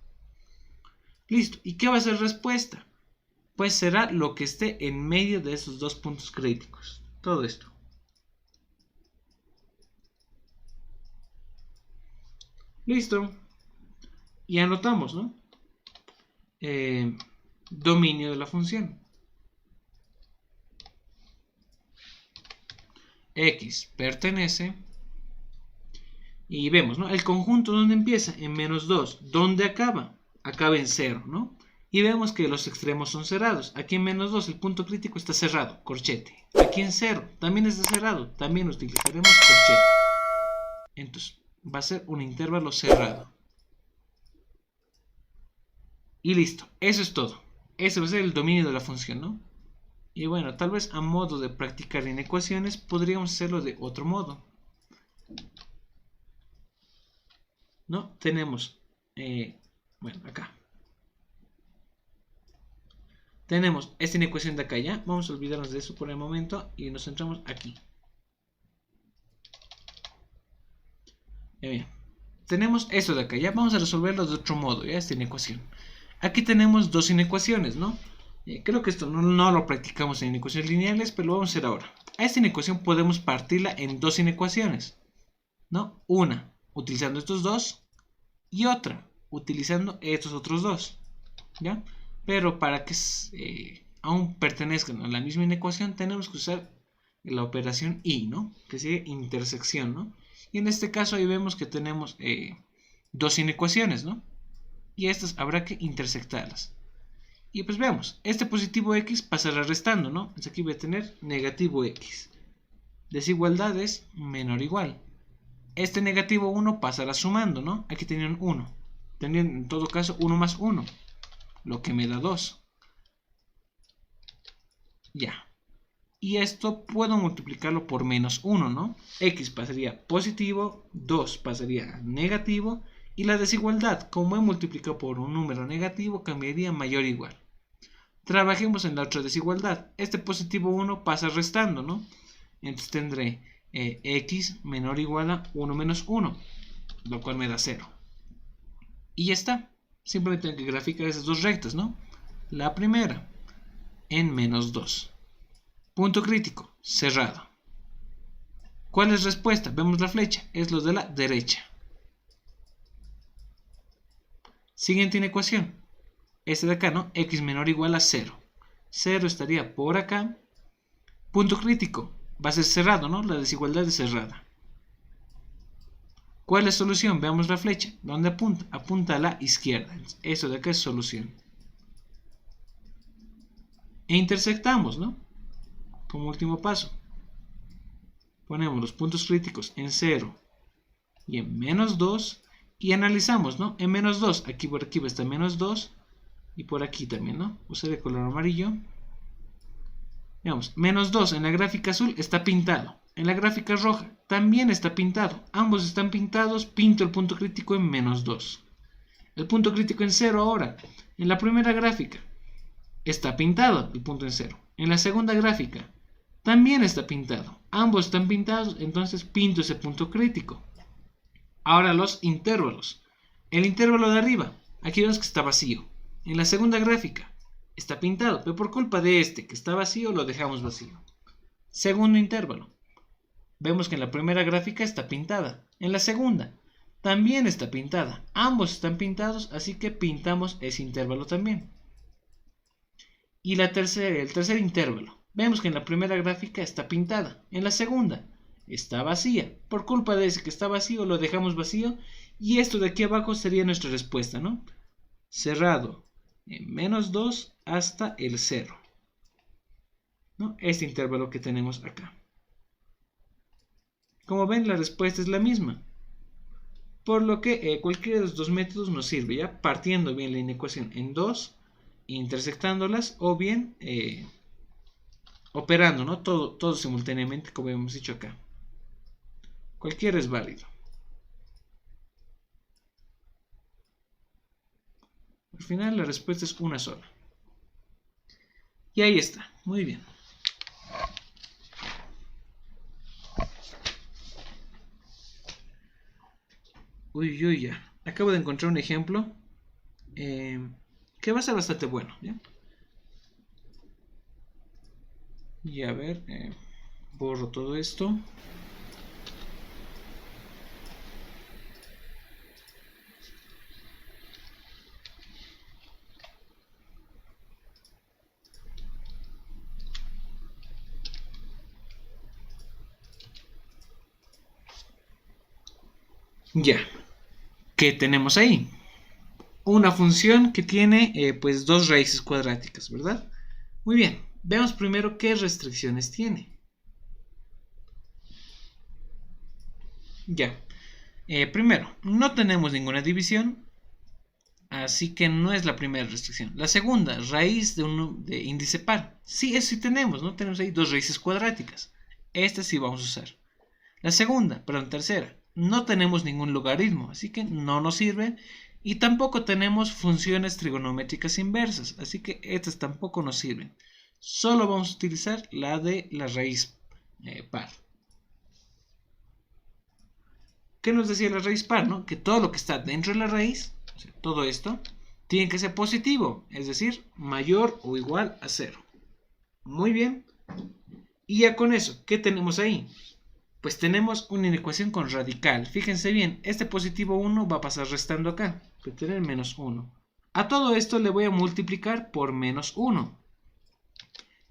Listo. ¿Y qué va a ser respuesta? Pues será lo que esté en medio de esos dos puntos críticos. Todo esto. Listo. Y anotamos, ¿no? Dominio de la función. X pertenece. Y vemos, ¿no? El conjunto, ¿dónde empieza? En menos 2. ¿Dónde acaba? Acaba en 0, ¿no? Y vemos que los extremos son cerrados. Aquí en menos 2 el punto crítico está cerrado, corchete. Aquí en 0 también está cerrado, también utilizaremos corchete. Entonces va a ser un intervalo cerrado. Y listo, eso es todo. Ese va a ser el dominio de la función, ¿no? Y bueno, tal vez a modo de practicar en ecuaciones podríamos hacerlo de otro modo. ¿No? Tenemos, bueno, acá. Tenemos esta inecuación de acá ya. Vamos a olvidarnos de eso por el momento y nos centramos aquí. Bien. Tenemos esto de acá ya. Vamos a resolverlo de otro modo, ya, esta inecuación. Aquí tenemos dos inecuaciones, ¿no? Creo que esto no lo practicamos en inecuaciones lineales, pero lo vamos a hacer ahora. A esta inecuación podemos partirla en dos inecuaciones, ¿no? Una, utilizando estos dos, y otra utilizando estos otros dos, ¿ya? Pero para que aún pertenezcan a la misma inecuación, tenemos que usar la operación y, ¿no? Que sería intersección, ¿no? Y en este caso ahí vemos que tenemos dos inecuaciones, ¿no? Y estas habrá que intersectarlas. Y pues veamos, este positivo x pasará restando, ¿no? Entonces aquí voy a tener negativo x. Desigualdad es menor o igual. Este negativo 1 pasará sumando, ¿no? Aquí tenían 1. Tendrían en todo caso 1 más 1, lo que me da 2. Ya. Y esto puedo multiplicarlo por menos 1, ¿no? X pasaría positivo, 2 pasaría a negativo, y la desigualdad, como he multiplicado por un número negativo, cambiaría mayor o igual. Trabajemos en la otra desigualdad. Este positivo 1 pasa restando, ¿no? Entonces tendré x menor o igual a 1 menos 1, lo cual me da 0. Y ya está. Simplemente tengo que graficar esas dos rectas, ¿no? La primera en menos 2. Punto crítico, cerrado. ¿Cuál es respuesta? Vemos la flecha, es lo de la derecha. Siguiente inecuación. Esta de acá, ¿no? X menor o igual a 0. 0 estaría por acá. Punto crítico, va a ser cerrado, ¿no? La desigualdad es cerrada. ¿Cuál es la solución? Veamos la flecha. ¿Dónde apunta? Apunta a la izquierda. Eso de acá es solución. E intersectamos, ¿no? Como último paso. Ponemos los puntos críticos en 0 y en menos 2. Y analizamos, ¿no? En menos 2, aquí por aquí va a estar menos 2. Y por aquí también, ¿no? Usaré color amarillo. Veamos, menos 2 en la gráfica azul está pintado. En la gráfica roja también está pintado. Ambos están pintados. Pinto el punto crítico en menos 2. El punto crítico en 0 ahora. En la primera gráfica está pintado el punto en 0. En la segunda gráfica también está pintado. Ambos están pintados, entonces pinto ese punto crítico. Ahora los intervalos. El intervalo de arriba, aquí vemos que está vacío. En la segunda gráfica está pintado, pero por culpa de este que está vacío, lo dejamos vacío. Segundo intervalo. Vemos que en la primera gráfica está pintada. En la segunda también está pintada. Ambos están pintados, así que pintamos ese intervalo también. Y el tercer intervalo. Vemos que en la primera gráfica está pintada. En la segunda está vacía. Por culpa de ese que está vacío, lo dejamos vacío. Y esto de aquí abajo sería nuestra respuesta, ¿no? Cerrado en menos 2 hasta el 0. ¿No? Este intervalo que tenemos acá. Como ven, la respuesta es la misma. Por lo que cualquiera de los dos métodos nos sirve, ya partiendo bien la inecuación en 2, intersectándolas, o bien operando, ¿no? Todo simultáneamente, como hemos dicho acá. Cualquiera es válido. Al final la respuesta es una sola. Y ahí está, muy bien. Uy, ya. Acabo de encontrar un ejemplo que va a ser bastante bueno, ¿ya? Y a ver, borro todo esto. Ya. ¿Qué tenemos ahí? Una función que tiene pues dos raíces cuadráticas, ¿verdad? Muy bien, veamos primero qué restricciones tiene. Ya, primero, no tenemos ninguna división, así que no es la primera restricción. La segunda, raíz de índice par. Sí, eso sí tenemos, ¿no? Tenemos ahí dos raíces cuadráticas. Esta sí vamos a usar. La segunda, perdón, tercera, no tenemos ningún logaritmo, así que no nos sirve. Y tampoco tenemos funciones trigonométricas inversas, así que estas tampoco nos sirven. Solo vamos a utilizar la de la raíz par. ¿Qué nos decía la raíz par? ¿No? Que todo lo que está dentro de la raíz, o sea, todo esto, tiene que ser positivo, es decir, mayor o igual a 0. Muy bien. Y ya con eso, ¿qué tenemos ahí? pues tenemos una inecuación con radical. Fíjense bien, este positivo 1 va a pasar restando acá, va a tener menos 1. A todo esto le voy a multiplicar por menos 1.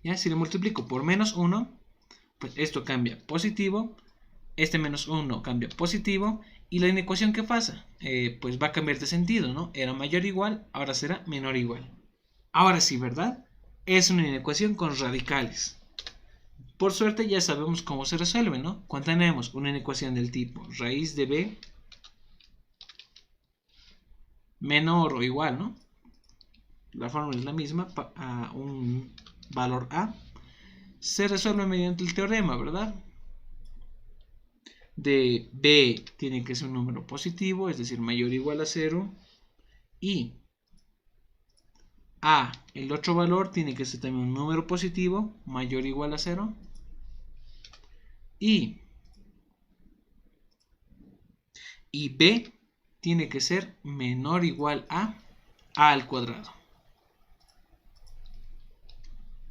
¿Ya? Si le multiplico por menos 1, pues esto cambia positivo, este menos 1 cambia positivo, y la inecuación ¿qué pasa? Pues va a cambiar de sentido, ¿no? Era mayor o igual, ahora será menor o igual. Ahora sí, ¿verdad? Es una inecuación con radicales. Por suerte ya sabemos cómo se resuelve, ¿no? Cuando tenemos una inecuación del tipo raíz de b menor o igual, ¿no? La fórmula es la misma, a un valor a, se resuelve mediante el teorema, ¿verdad? De b tiene que ser un número positivo, es decir, mayor o igual a 0, y a, el otro valor, tiene que ser también un número positivo, mayor o igual a 0, y b tiene que ser menor o igual a al cuadrado.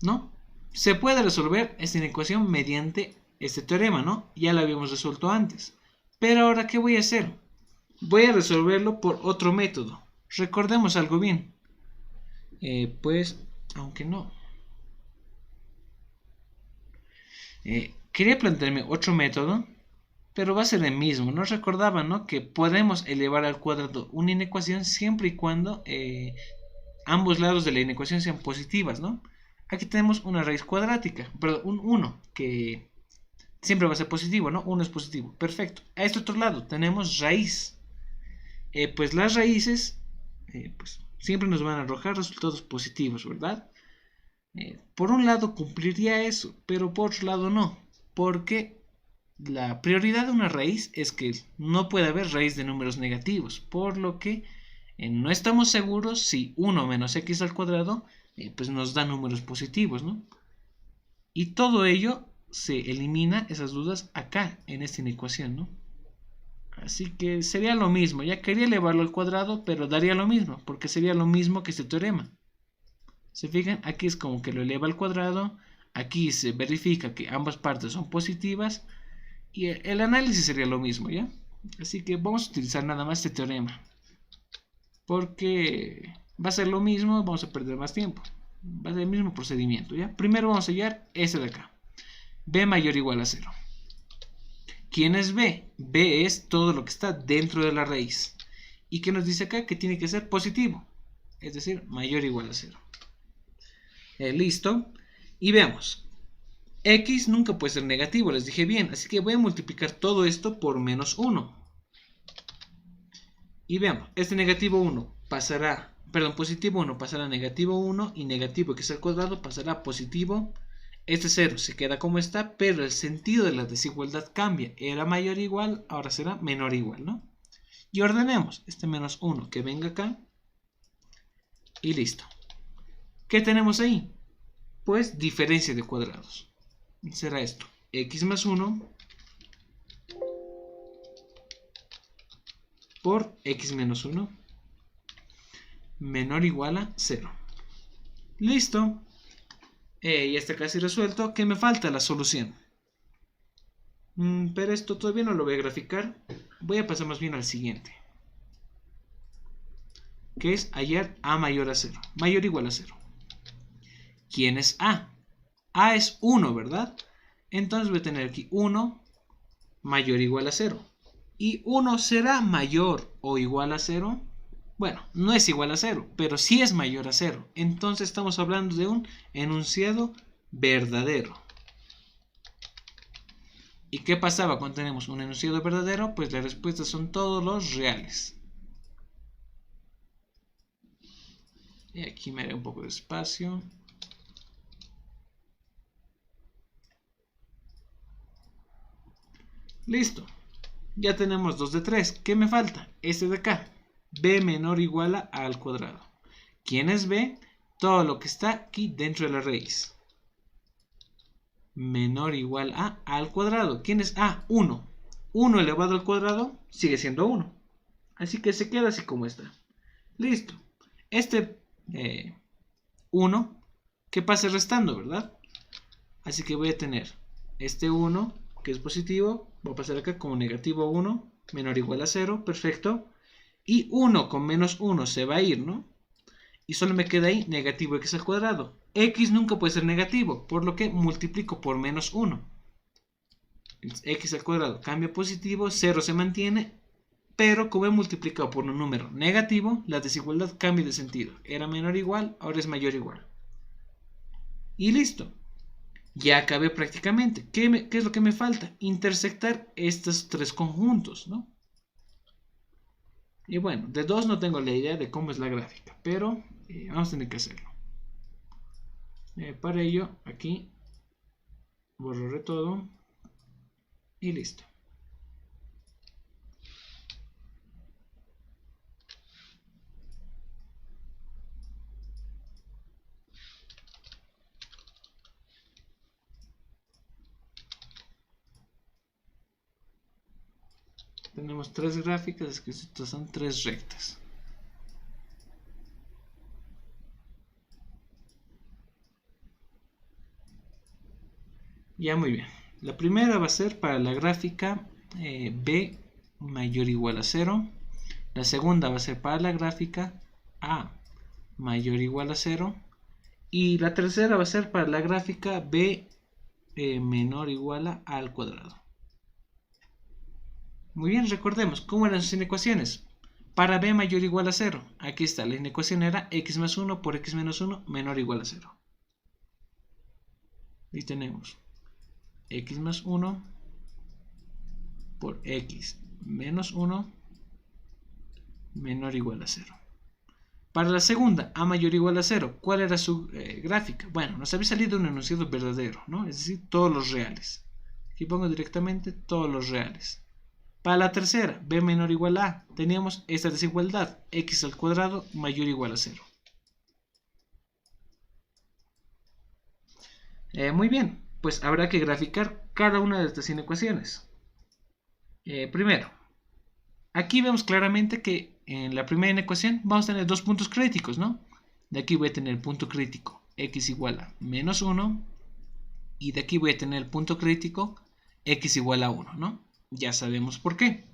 ¿No? Se puede resolver esta inecuación mediante este teorema, ¿no? Ya lo habíamos resuelto antes. Pero ahora, ¿qué voy a hacer? Voy a resolverlo por otro método. Recordemos algo bien. Pues, aunque no. Quería plantearme otro método, pero va a ser el mismo. Nos recordaban, ¿no? Que podemos elevar al cuadrado una inecuación siempre y cuando ambos lados de la inecuación sean positivas, ¿no? Aquí tenemos una raíz cuadrática, perdón, un 1, que siempre va a ser positivo, ¿no? 1 es positivo, perfecto. A este otro lado tenemos raíz. Pues las raíces, pues siempre nos van a arrojar resultados positivos, ¿verdad? Por un lado cumpliría eso, pero por otro lado no, porque la prioridad de una raíz es que no puede haber raíz de números negativos, por lo que no estamos seguros si 1 menos x al cuadrado pues nos da números positivos, ¿no? Y todo ello se elimina, esas dudas, acá en esta inecuación, ¿no? Así que sería lo mismo, ya quería elevarlo al cuadrado, pero daría lo mismo, porque sería lo mismo que este teorema. ¿Se fijan? Aquí es como que lo eleva al cuadrado, aquí se verifica que ambas partes son positivas, y el análisis sería lo mismo, ¿ya? Así que vamos a utilizar nada más este teorema, porque va a ser lo mismo, vamos a perder más tiempo. Va a ser el mismo procedimiento, ¿ya? Primero vamos a hallar este de acá. B mayor o igual a 0. ¿Quién es B? B es todo lo que está dentro de la raíz. ¿Y qué nos dice acá? Que tiene que ser positivo. Es decir, mayor o igual a 0. Listo. Y veamos. X nunca puede ser negativo, les dije bien. Así que voy a multiplicar todo esto por menos 1. Y veamos, este negativo 1 pasará, perdón, positivo 1 pasará a negativo 1 y negativo x al cuadrado pasará a positivo. Este 0 se queda como está, pero el sentido de la desigualdad cambia. Era mayor o igual, ahora será menor o igual, ¿no? Y ordenemos este menos 1 que venga acá. Y listo. ¿Qué tenemos ahí? Pues diferencia de cuadrados. Será esto, x más 1 por x menos 1 menor o igual a 0. Listo. Ya está casi resuelto. ¿Qué me falta? La solución. Pero esto todavía no lo voy a graficar. Voy a pasar más bien al siguiente, que es hallar a mayor a 0. Mayor o igual a 0. ¿Quién es a? A es 1, ¿verdad? Entonces voy a tener aquí 1 mayor o igual a 0. ¿Y 1 será mayor o igual a 0? Bueno, no es igual a 0, pero sí es mayor a 0. Entonces estamos hablando de un enunciado verdadero. ¿Y qué pasaba cuando tenemos un enunciado verdadero? Pues las respuestas son todos los reales. Y aquí me haré un poco de espacio. Listo. Ya tenemos 2 de 3. ¿Qué me falta? Este de acá. B menor o igual a al cuadrado. ¿Quién es B? Todo lo que está aquí dentro de la raíz. Menor o igual a al cuadrado. ¿Quién es A? 1. 1 elevado al cuadrado sigue siendo 1. Así que se queda así como está. Listo. Este 1 que pase restando, ¿verdad? Así que voy a tener este 1 que es positivo, voy a pasar acá como negativo 1 menor o igual a 0, perfecto. Y 1 con menos 1 se va a ir, ¿no? Y solo me queda ahí negativo x al cuadrado. X nunca puede ser negativo, por lo que multiplico por menos 1. X al cuadrado cambia a positivo, 0 se mantiene, pero como he multiplicado por un número negativo, la desigualdad cambia de sentido. Era menor o igual, ahora es mayor o igual. Y listo. Ya acabé prácticamente. ¿Qué es lo que me falta? Intersectar estos tres conjuntos, ¿no? Y bueno, de 2 no tengo la idea de cómo es la gráfica, pero vamos a tener que hacerlo. Para ello, aquí borraré todo y listo. Tenemos tres gráficas, que estas son tres rectas. Ya, muy bien. La primera va a ser para la gráfica B mayor o igual a 0. La segunda va a ser para la gráfica A mayor o igual a 0. Y la tercera va a ser para la gráfica B menor o igual a al cuadrado. Muy bien, recordemos cómo eran sus inecuaciones. Para b mayor o igual a 0, aquí está, la inecuación era x más 1 por x menos 1 menor o igual a 0. Y tenemos x más 1 por x menos 1 menor o igual a 0. Para la segunda, a mayor o igual a 0, ¿cuál era su gráfica? Bueno, nos había salido un enunciado verdadero, ¿no? Es decir, todos los reales. Aquí pongo directamente todos los reales. Para la tercera, b menor o igual a, teníamos esta desigualdad, x al cuadrado mayor o igual a 0. Muy bien, pues habrá que graficar cada una de estas inecuaciones. Primero, aquí vemos claramente que en la primera inecuación vamos a tener dos puntos críticos, ¿no? De aquí voy a tener el punto crítico x igual a menos 1 y de aquí voy a tener el punto crítico x igual a 1, ¿no? Ya sabemos por qué.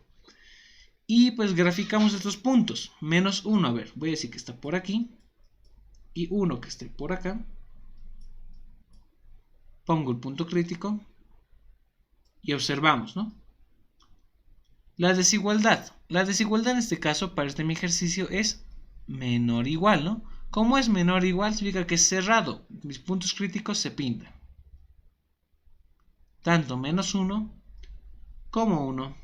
Y pues graficamos estos puntos. Menos 1, a ver, voy a decir que está por aquí. Y 1 que esté por acá. Pongo el punto crítico. Y observamos, ¿no? La desigualdad. La desigualdad en este caso, para este mi ejercicio, es menor o igual, ¿no? Como es menor o igual, significa que es cerrado. Mis puntos críticos se pintan. Tanto menos 1 como 1.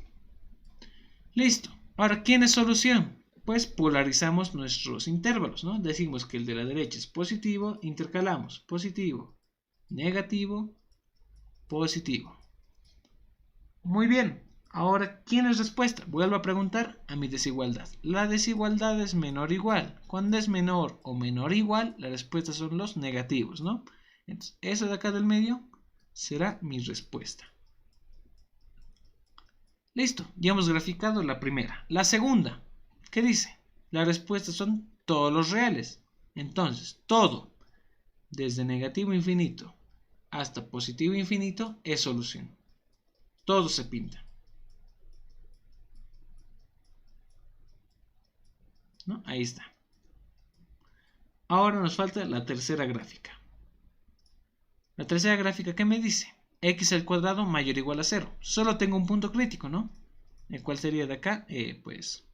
Listo. Ahora, ¿quién es solución? Pues polarizamos nuestros intervalos, ¿no? Decimos que el de la derecha es positivo, intercalamos positivo, negativo, positivo. Muy bien. Ahora, ¿quién es respuesta? Vuelvo a preguntar a mi desigualdad. La desigualdad es menor o igual. Cuando es menor o menor o igual, la respuesta son los negativos, ¿no? Entonces, eso de acá del medio será mi respuesta. Listo, ya hemos graficado la primera. La segunda, ¿qué dice? Las respuestas son todos los reales. Entonces, todo, desde negativo infinito hasta positivo infinito, es solución. Todo se pinta. ¿No? Ahí está. Ahora nos falta la tercera gráfica. La tercera gráfica, ¿qué me dice? X al cuadrado mayor o igual a 0. Solo tengo un punto crítico, ¿no? El cual sería de acá, pues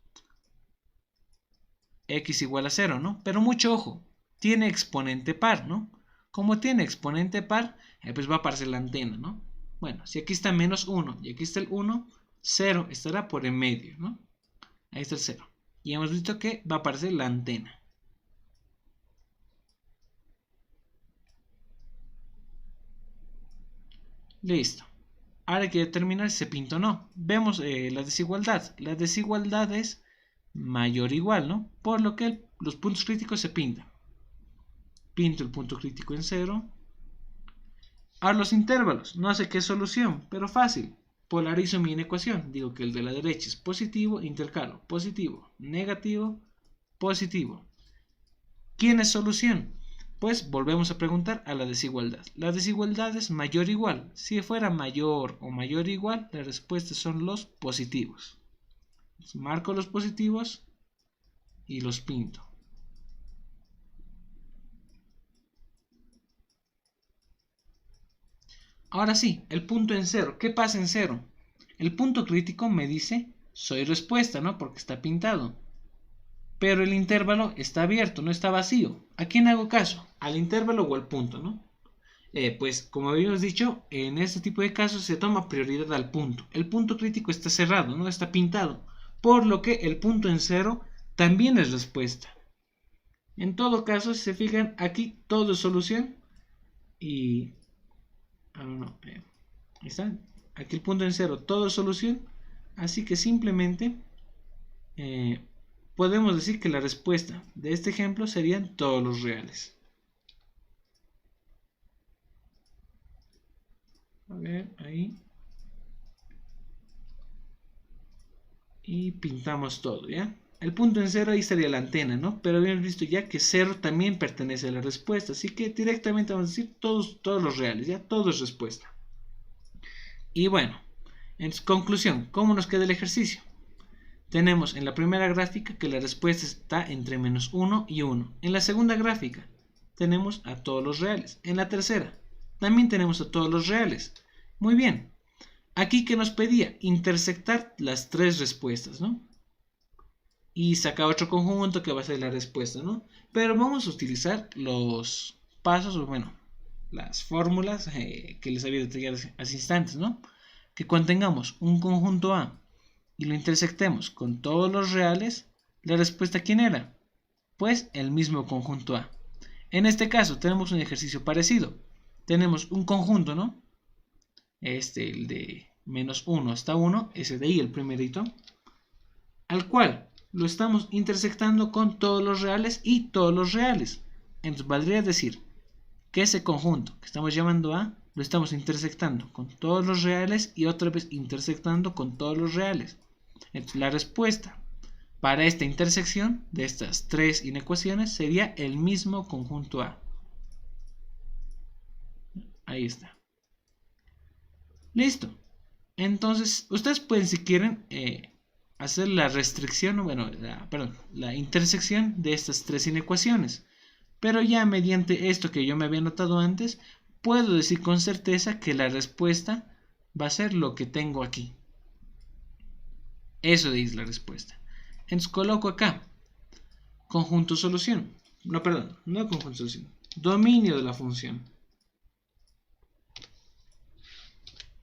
x igual a 0, ¿no? Pero mucho ojo, tiene exponente par, ¿no? Como tiene exponente par, pues va a aparecer la antena, ¿no? Bueno, si aquí está menos 1 y aquí está el 1, 0 estará por en medio, ¿no? Ahí está el 0. Y hemos visto que va a aparecer la antena. Listo. Ahora hay que determinar si se pinta o no. Vemos la desigualdad. La desigualdad es mayor o igual, ¿no? Por lo que los puntos críticos se pintan. Pinto el punto crítico en 0. Ahora los intervalos. No sé qué solución, pero fácil. Polarizo mi inecuación. Digo que el de la derecha es positivo, intercalo. Positivo, negativo, positivo. ¿Quién es solución? Pues volvemos a preguntar a la desigualdad. La desigualdad es mayor o igual. Si fuera mayor o mayor o igual, la respuesta son los positivos. Marco los positivos y los pinto. Ahora sí, el punto en cero. ¿Qué pasa en cero? El punto crítico me dice soy respuesta, ¿no? Porque está pintado. Pero el intervalo está abierto, no está vacío. ¿A quién hago caso? ¿Al intervalo o al punto, no? Pues como habíamos dicho, en este tipo de casos se toma prioridad al punto. El punto crítico está cerrado, no está pintado. Por lo que el punto en cero también es respuesta. En todo caso, si se fijan, aquí todo es solución. Y... ahí está. Aquí el punto en cero, todo es solución. Así que simplemente... podemos decir que la respuesta de este ejemplo serían todos los reales. A ver, ahí. Y pintamos todo, ¿ya? El punto en cero ahí estaría la antena, ¿no? Pero habíamos visto ya que cero también pertenece a la respuesta. Así que directamente vamos a decir todos los reales, ¿ya? Todo es respuesta. Y bueno, en conclusión, ¿cómo nos queda el ejercicio? Tenemos en la primera gráfica que la respuesta está entre menos 1 y 1. En la segunda gráfica tenemos a todos los reales. En la tercera también tenemos a todos los reales. Muy bien. Aquí que nos pedía intersectar las tres respuestas, ¿no? Y saca otro conjunto que va a ser la respuesta, ¿no? Pero vamos a utilizar los pasos, o bueno, las fórmulas que les había detallado hace instantes, ¿no? Que cuando tengamos un conjunto A y lo intersectemos con todos los reales, la respuesta ¿quién era? Pues el mismo conjunto A. En este caso tenemos un ejercicio parecido. Tenemos un conjunto, ¿no? El de menos 1 hasta 1, ese de ahí, el primerito, al cual lo estamos intersectando con todos los reales y todos los reales. Entonces valdría decir que ese conjunto que estamos llamando A, lo estamos intersectando con todos los reales y otra vez intersectando con todos los reales. Entonces la respuesta para esta intersección de estas tres inecuaciones sería el mismo conjunto A. Ahí está. Listo. Entonces, ustedes pueden, si quieren, hacer la restricción, bueno, la intersección de estas tres inecuaciones. Pero ya mediante esto que yo me había notado antes, puedo decir con certeza que la respuesta va a ser lo que tengo aquí. Eso es la respuesta. Entonces coloco acá conjunto solución. No, perdón, no conjunto solución. Dominio de la función.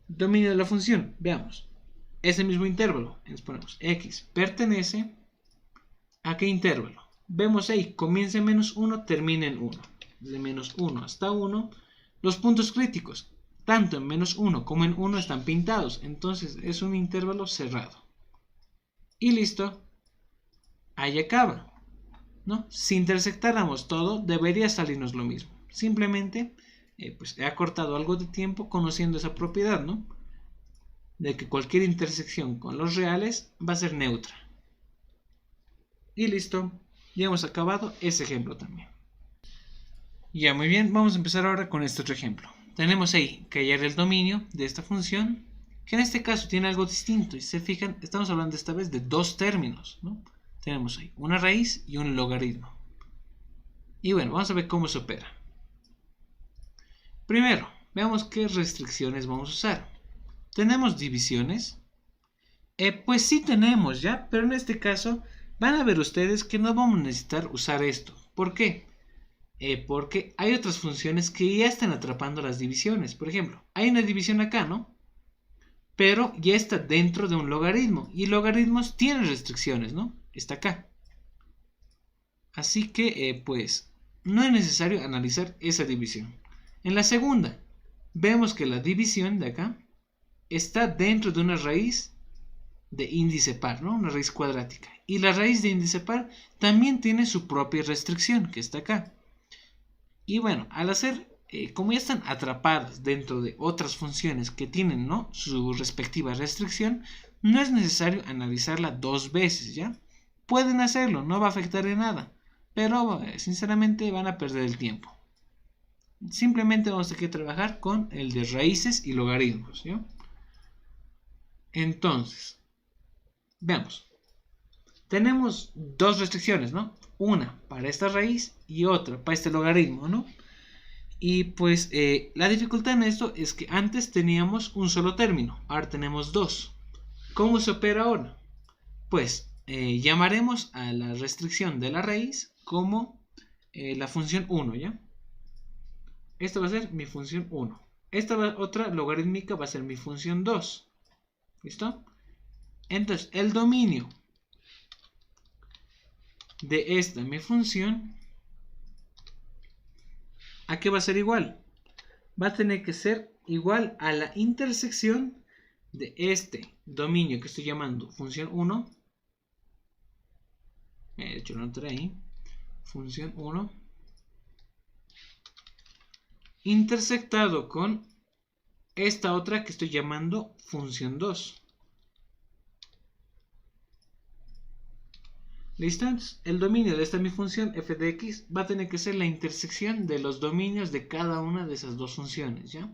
Dominio de la función. Veamos. Ese mismo intervalo. Entonces ponemos x pertenece a qué intervalo. Vemos ahí, comienza en menos 1, termina en 1. De menos 1 hasta 1. Los puntos críticos, tanto en menos 1 como en 1 están pintados. Entonces es un intervalo cerrado. Y listo. Ahí acaba, ¿no? Si intersectáramos todo, debería salirnos lo mismo. Simplemente, pues he acortado algo de tiempo conociendo esa propiedad, ¿no? De que cualquier intersección con los reales va a ser neutra. Y listo. Ya hemos acabado ese ejemplo también. Ya, muy bien. Vamos a empezar ahora con este otro ejemplo. Tenemos ahí que hallar el dominio de esta función, que en este caso tiene algo distinto. Y si se fijan, estamos hablando esta vez de dos términos, ¿no? Tenemos ahí una raíz y un logaritmo. Y bueno, vamos a ver cómo se opera. Primero, veamos qué restricciones vamos a usar. ¿Tenemos divisiones? Pues sí tenemos ya, pero en este caso van a ver ustedes que no vamos a necesitar usar esto. ¿Por qué? Porque hay otras funciones que ya están atrapando las divisiones. Por ejemplo, hay una división acá, ¿no? Pero ya está dentro de un logaritmo. Y logaritmos tienen restricciones, ¿no? Está acá. Así que, pues, no es necesario analizar esa división. En la segunda, vemos que la división de acá está dentro de una raíz de índice par, ¿no? Una raíz cuadrática. Y la raíz de índice par también tiene su propia restricción, que está acá. Y bueno, al hacer, como ya están atrapadas dentro de otras funciones que tienen, ¿no? Su respectiva restricción, no es necesario analizarla dos veces, ¿ya? Pueden hacerlo, no va a afectar en nada, pero sinceramente van a perder el tiempo. Simplemente vamos a tener que trabajar con el de raíces y logaritmos, ¿ya? Entonces, veamos. Tenemos dos restricciones, ¿no? Una para esta raíz y otra para este logaritmo, ¿no? Y pues la dificultad en esto es que antes teníamos un solo término, ahora tenemos dos. ¿Cómo se opera ahora? Pues llamaremos a la restricción de la raíz como la función 1, ¿ya? Esta va a ser mi función 1. Esta otra logarítmica va a ser mi función 2. ¿Listo? Entonces, el dominio de esta mi función, ¿a qué va a ser igual? Va a tener que ser igual a la intersección de este dominio que estoy llamando función 1. De hecho, lo notaré ahí. Función 1 intersectado con esta otra que estoy llamando función 2. ¿Listo? Entonces, el dominio de esta mi función f de x va a tener que ser la intersección de los dominios de cada una de esas dos funciones, ¿ya?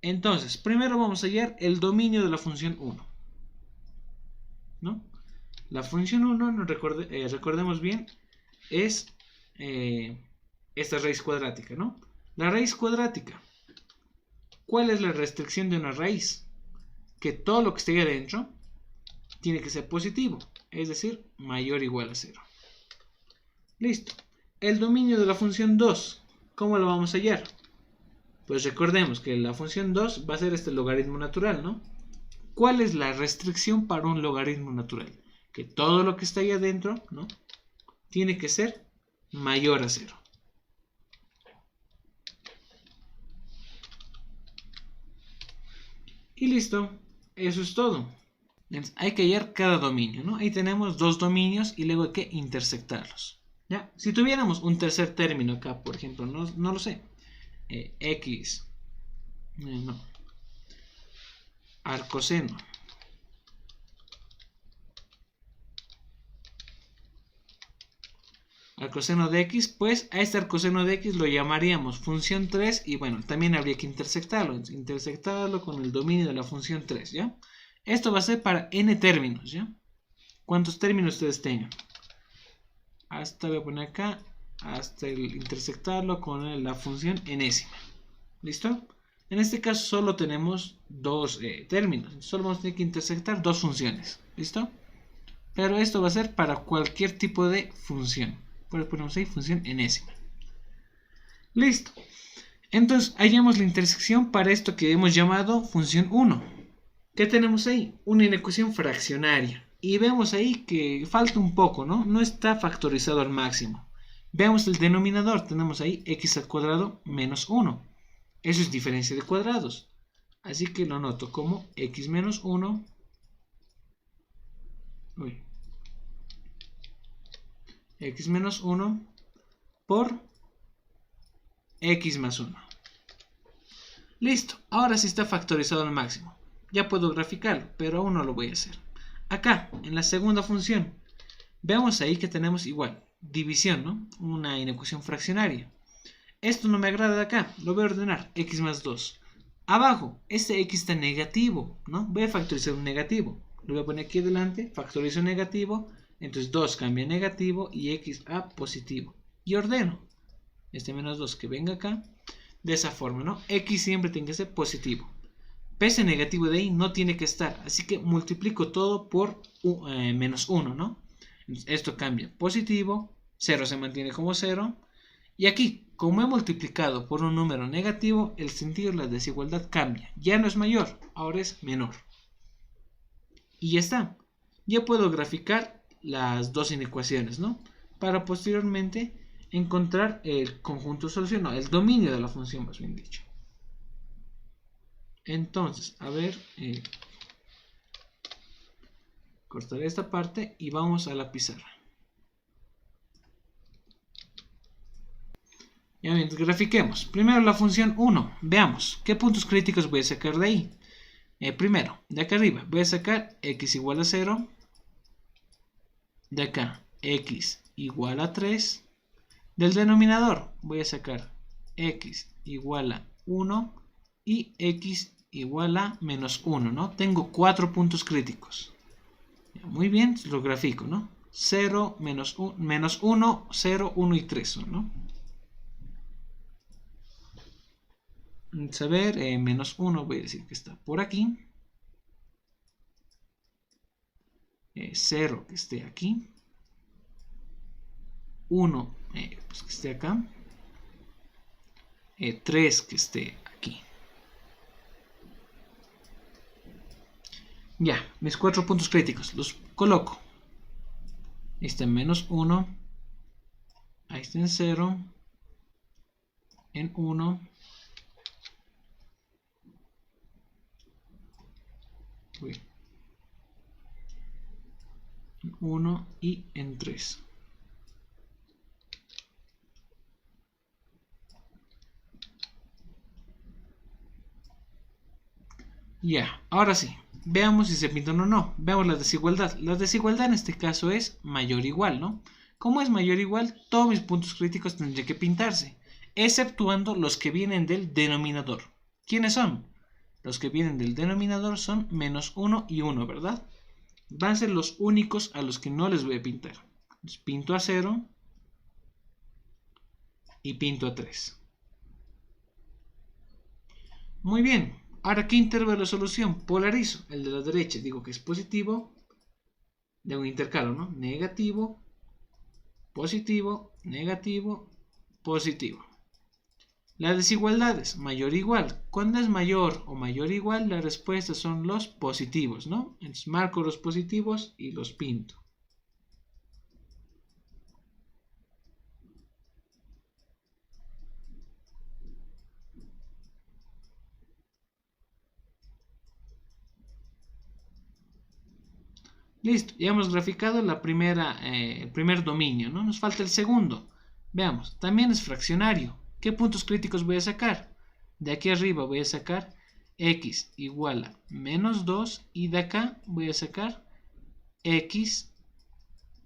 Entonces, primero vamos a hallar el dominio de la función 1, ¿no? La función 1, recordemos bien, es esta raíz cuadrática, ¿no? La raíz cuadrática. ¿Cuál es la restricción de una raíz? Que todo lo que esté ahí adentro tiene que ser positivo, es decir, mayor o igual a 0. Listo. El dominio de la función 2, ¿cómo lo vamos a hallar? Pues recordemos que la función 2 va a ser este logaritmo natural, ¿no? ¿Cuál es la restricción para un logaritmo natural? Que todo lo que está ahí adentro, ¿no? Tiene que ser mayor a 0. Y listo, eso es todo. Entonces, hay que hallar cada dominio, ¿no? Ahí tenemos dos dominios y luego hay que intersectarlos, ¿ya? Si tuviéramos un tercer término acá, por ejemplo, no lo sé, x, no, arcoseno arcoseno de x, pues a este arcoseno de x lo llamaríamos función 3 y bueno, también habría que intersectarlo con el dominio de la función 3, ¿ya? Esto va a ser para n términos, ¿ya? ¿Cuántos términos ustedes tengan? Hasta voy a poner acá, hasta el intersectarlo con la función enésima. ¿Listo? En este caso solo tenemos dos términos, solo vamos a tener que intersectar dos funciones, ¿listo? Pero esto va a ser para cualquier tipo de función. Por eso ponemos ahí función enésima. Listo. Entonces hallamos la intersección para esto que hemos llamado función 1. ¿Qué tenemos ahí? Una inecuación fraccionaria. Y vemos ahí que falta un poco, ¿no? No está factorizado al máximo. Veamos el denominador. Tenemos ahí x al cuadrado menos 1. Eso es diferencia de cuadrados. Así que lo noto como x menos 1. X menos 1 por x más 1. Listo. Ahora sí está factorizado al máximo. Ya puedo graficarlo, pero aún no lo voy a hacer. Acá, en la segunda función, veamos ahí que tenemos igual, división, ¿no? Una inecuación fraccionaria. Esto no me agrada de acá, lo voy a ordenar, x más 2. Abajo, este x está negativo, ¿no? Voy a factorizar un negativo. Lo voy a poner aquí adelante, factorizo negativo, entonces 2 cambia a negativo y x a positivo. Y ordeno este menos 2 que venga acá, de esa forma, ¿no? X siempre tiene que ser positivo. Pese negativo de ahí no tiene que estar, así que multiplico todo por menos 1, ¿no? Entonces, esto cambia positivo, 0 se mantiene como 0, y aquí, como he multiplicado por un número negativo, el sentido de la desigualdad cambia, ya no es mayor, ahora es menor. Y ya está, ya puedo graficar las dos inecuaciones, ¿no? Para posteriormente encontrar el conjunto de solución, no, el dominio de la función, más bien dicho. Entonces, a ver, cortaré esta parte y vamos a la pizarra. Ya bien, grafiquemos. Primero la función 1. Veamos, ¿qué puntos críticos voy a sacar de ahí? Primero, de acá arriba, voy a sacar x igual a 0. De acá, x igual a 3. Del denominador voy a sacar x igual a 1 y x igual a menos 1, ¿no? Tengo 4 puntos críticos. Muy bien, lo grafico, ¿no? 0, menos 1, 0, 1 y 3, ¿no? Vamos a ver, menos 1 voy a decir que está por aquí. 0 que esté aquí. 1 pues que esté acá. 3 que esté aquí. Ya, mis 4 puntos críticos los coloco. Ahí está en menos 1. Ahí está en 0. En 1. En 1 y en 3. Ya, ahora sí. Veamos si se pintan o no. Veamos la desigualdad. La desigualdad en este caso es mayor o igual, ¿no? Como es mayor o igual, todos mis puntos críticos tendrían que pintarse, exceptuando los que vienen del denominador. ¿Quiénes son? Los que vienen del denominador son menos 1 y 1, ¿verdad? Van a ser los únicos a los que no les voy a pintar. Entonces, pinto a 0 y pinto a 3. Muy bien. Ahora, ¿qué intervalo de solución? Polarizo. El de la derecha digo que es positivo. De un intercalo, ¿no? Negativo, positivo, negativo, positivo. La desigualdad es mayor o igual. Cuando es mayor o mayor o igual, la respuesta son los positivos, ¿no? Entonces marco los positivos y los pinto. Listo, ya hemos graficado el primer dominio, ¿no? Nos falta el segundo. Veamos, también es fraccionario. ¿Qué puntos críticos voy a sacar? De aquí arriba voy a sacar x igual a menos 2 y de acá voy a sacar x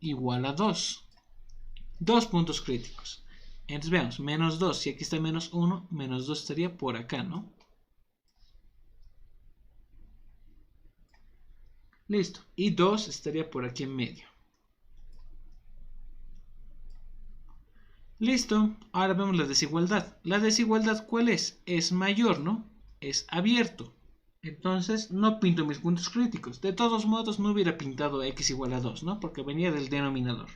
igual a 2. Dos puntos críticos. Entonces veamos, menos 2, si aquí está menos 1, menos 2 estaría por acá, ¿no? Listo. Y 2 estaría por aquí en medio. Listo. Ahora vemos la desigualdad. ¿La desigualdad cuál es? Es mayor, ¿no? Es abierto. Entonces no pinto mis puntos críticos. De todos modos no hubiera pintado x igual a 2, ¿no? Porque venía del denominador.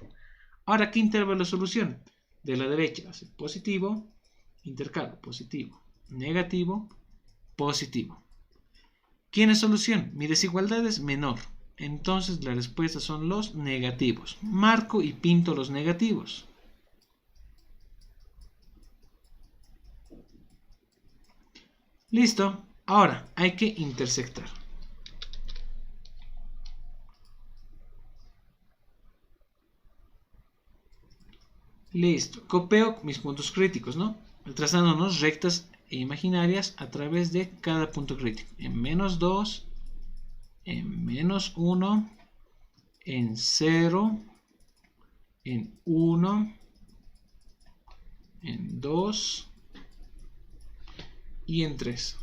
Ahora, ¿qué intervalo de solución? De la derecha va a ser positivo, intercalo, positivo, negativo, positivo. ¿Quién es solución? Mi desigualdad es menor. Entonces la respuesta son los negativos. Marco y pinto los negativos. Listo. Ahora hay que intersectar. Listo. Copio mis puntos críticos, ¿no? Trazándonos rectas e imaginarias a través de cada punto crítico. En menos 2, en menos 1, en 0, en 1, en 2 y en 3.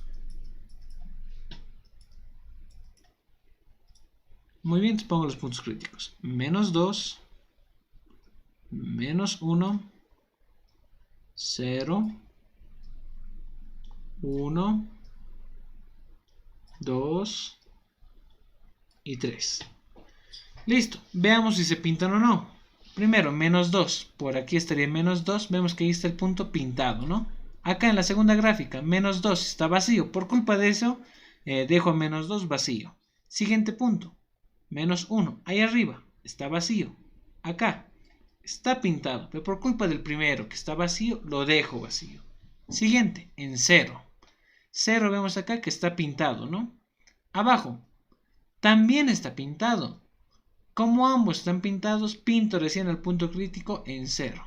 Muy bien, pongo los puntos críticos. Menos 2, menos 1, 0, 1, 2 y 3. Listo, veamos si se pintan o no. Primero, menos 2. Por aquí estaría menos 2. Vemos que ahí está el punto pintado, ¿no? Acá en la segunda gráfica, menos 2 está vacío. Por culpa de eso, dejo menos 2 vacío. Siguiente punto, menos 1. Ahí arriba, está vacío. Acá, está pintado. Pero por culpa del primero, que está vacío, lo dejo vacío. Siguiente, en 0. 0 vemos acá que está pintado, ¿no? Abajo, también está pintado. Como ambos están pintados, pinto recién el punto crítico en 0.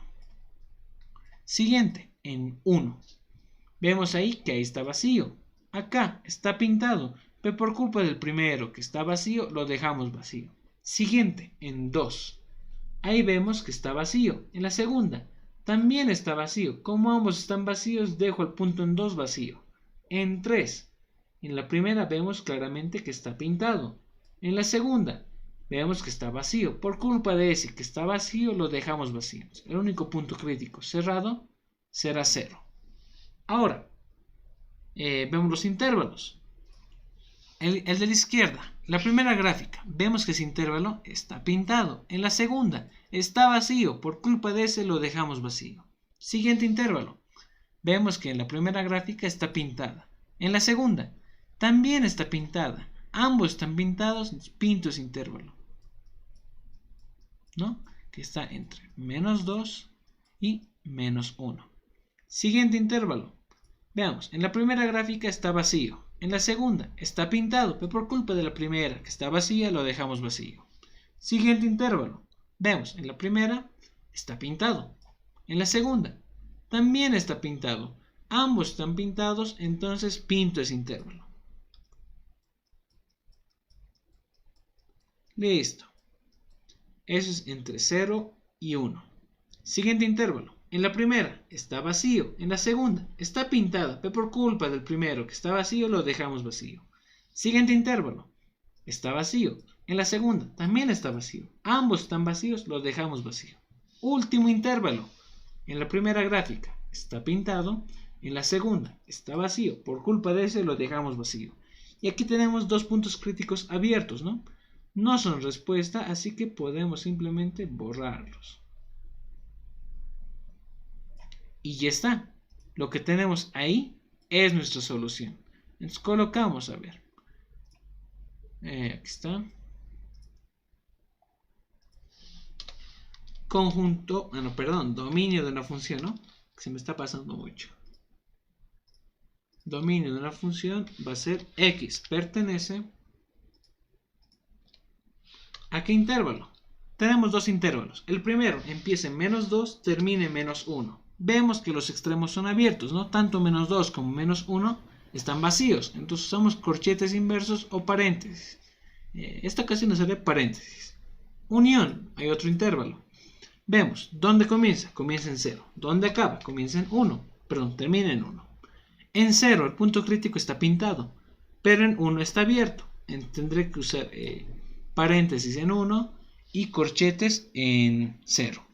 Siguiente, en 1. Vemos ahí que ahí está vacío. Acá está pintado, pero por culpa del primero que está vacío, lo dejamos vacío. Siguiente, en 2. Ahí vemos que está vacío. En la segunda, también está vacío. Como ambos están vacíos, dejo el punto en 2 vacío. En 3, en la primera vemos claramente que está pintado. En la segunda, vemos que está vacío. Por culpa de ese que está vacío, lo dejamos vacío. El único punto crítico cerrado será 0. Ahora, vemos los intervalos. El de la izquierda, la primera gráfica, vemos que ese intervalo está pintado. En la segunda, está vacío. Por culpa de ese, lo dejamos vacío. Siguiente intervalo. Vemos que en la primera gráfica está pintada. En la segunda, también está pintada. Ambos están pintados, pinto ese intervalo, ¿no? Que está entre -2 y -1. Siguiente intervalo. Veamos, en la primera gráfica está vacío. En la segunda está pintado, pero por culpa de la primera que está vacía, lo dejamos vacío. Siguiente intervalo. Vemos, en la primera está pintado. En la segunda también está pintado. Ambos están pintados, entonces pinto ese intervalo. Listo. Eso es entre 0 y 1. Siguiente intervalo. En la primera está vacío. En la segunda está pintada, pero por culpa del primero que está vacío, lo dejamos vacío. Siguiente intervalo. Está vacío. En la segunda también está vacío. Ambos están vacíos, los dejamos vacío. Último intervalo. En la primera gráfica está pintado. En la segunda está vacío. Por culpa de ese, lo dejamos vacío. Y aquí tenemos dos puntos críticos abiertos, ¿no? No son respuesta, así que podemos simplemente borrarlos. Y ya está. Lo que tenemos ahí es nuestra solución. Entonces colocamos, a ver. Aquí está. Conjunto, dominio de una función, ¿no? Se me está pasando mucho. Dominio de una función va a ser x pertenece ¿a qué intervalo? Tenemos dos intervalos. El primero empieza en -2, termina en -1. Vemos que los extremos son abiertos, ¿no? Tanto -2 como -1 están vacíos. Entonces usamos corchetes inversos o paréntesis. Esta ocasión nos haré paréntesis. Unión, hay otro intervalo. Vemos, ¿dónde comienza? Comienza en 0. ¿Dónde acaba? Comienza en 1. Perdón, termina en 1. En 0 el punto crítico está pintado, pero en 1 está abierto. Tendré que usar paréntesis en 1 y corchetes en 0.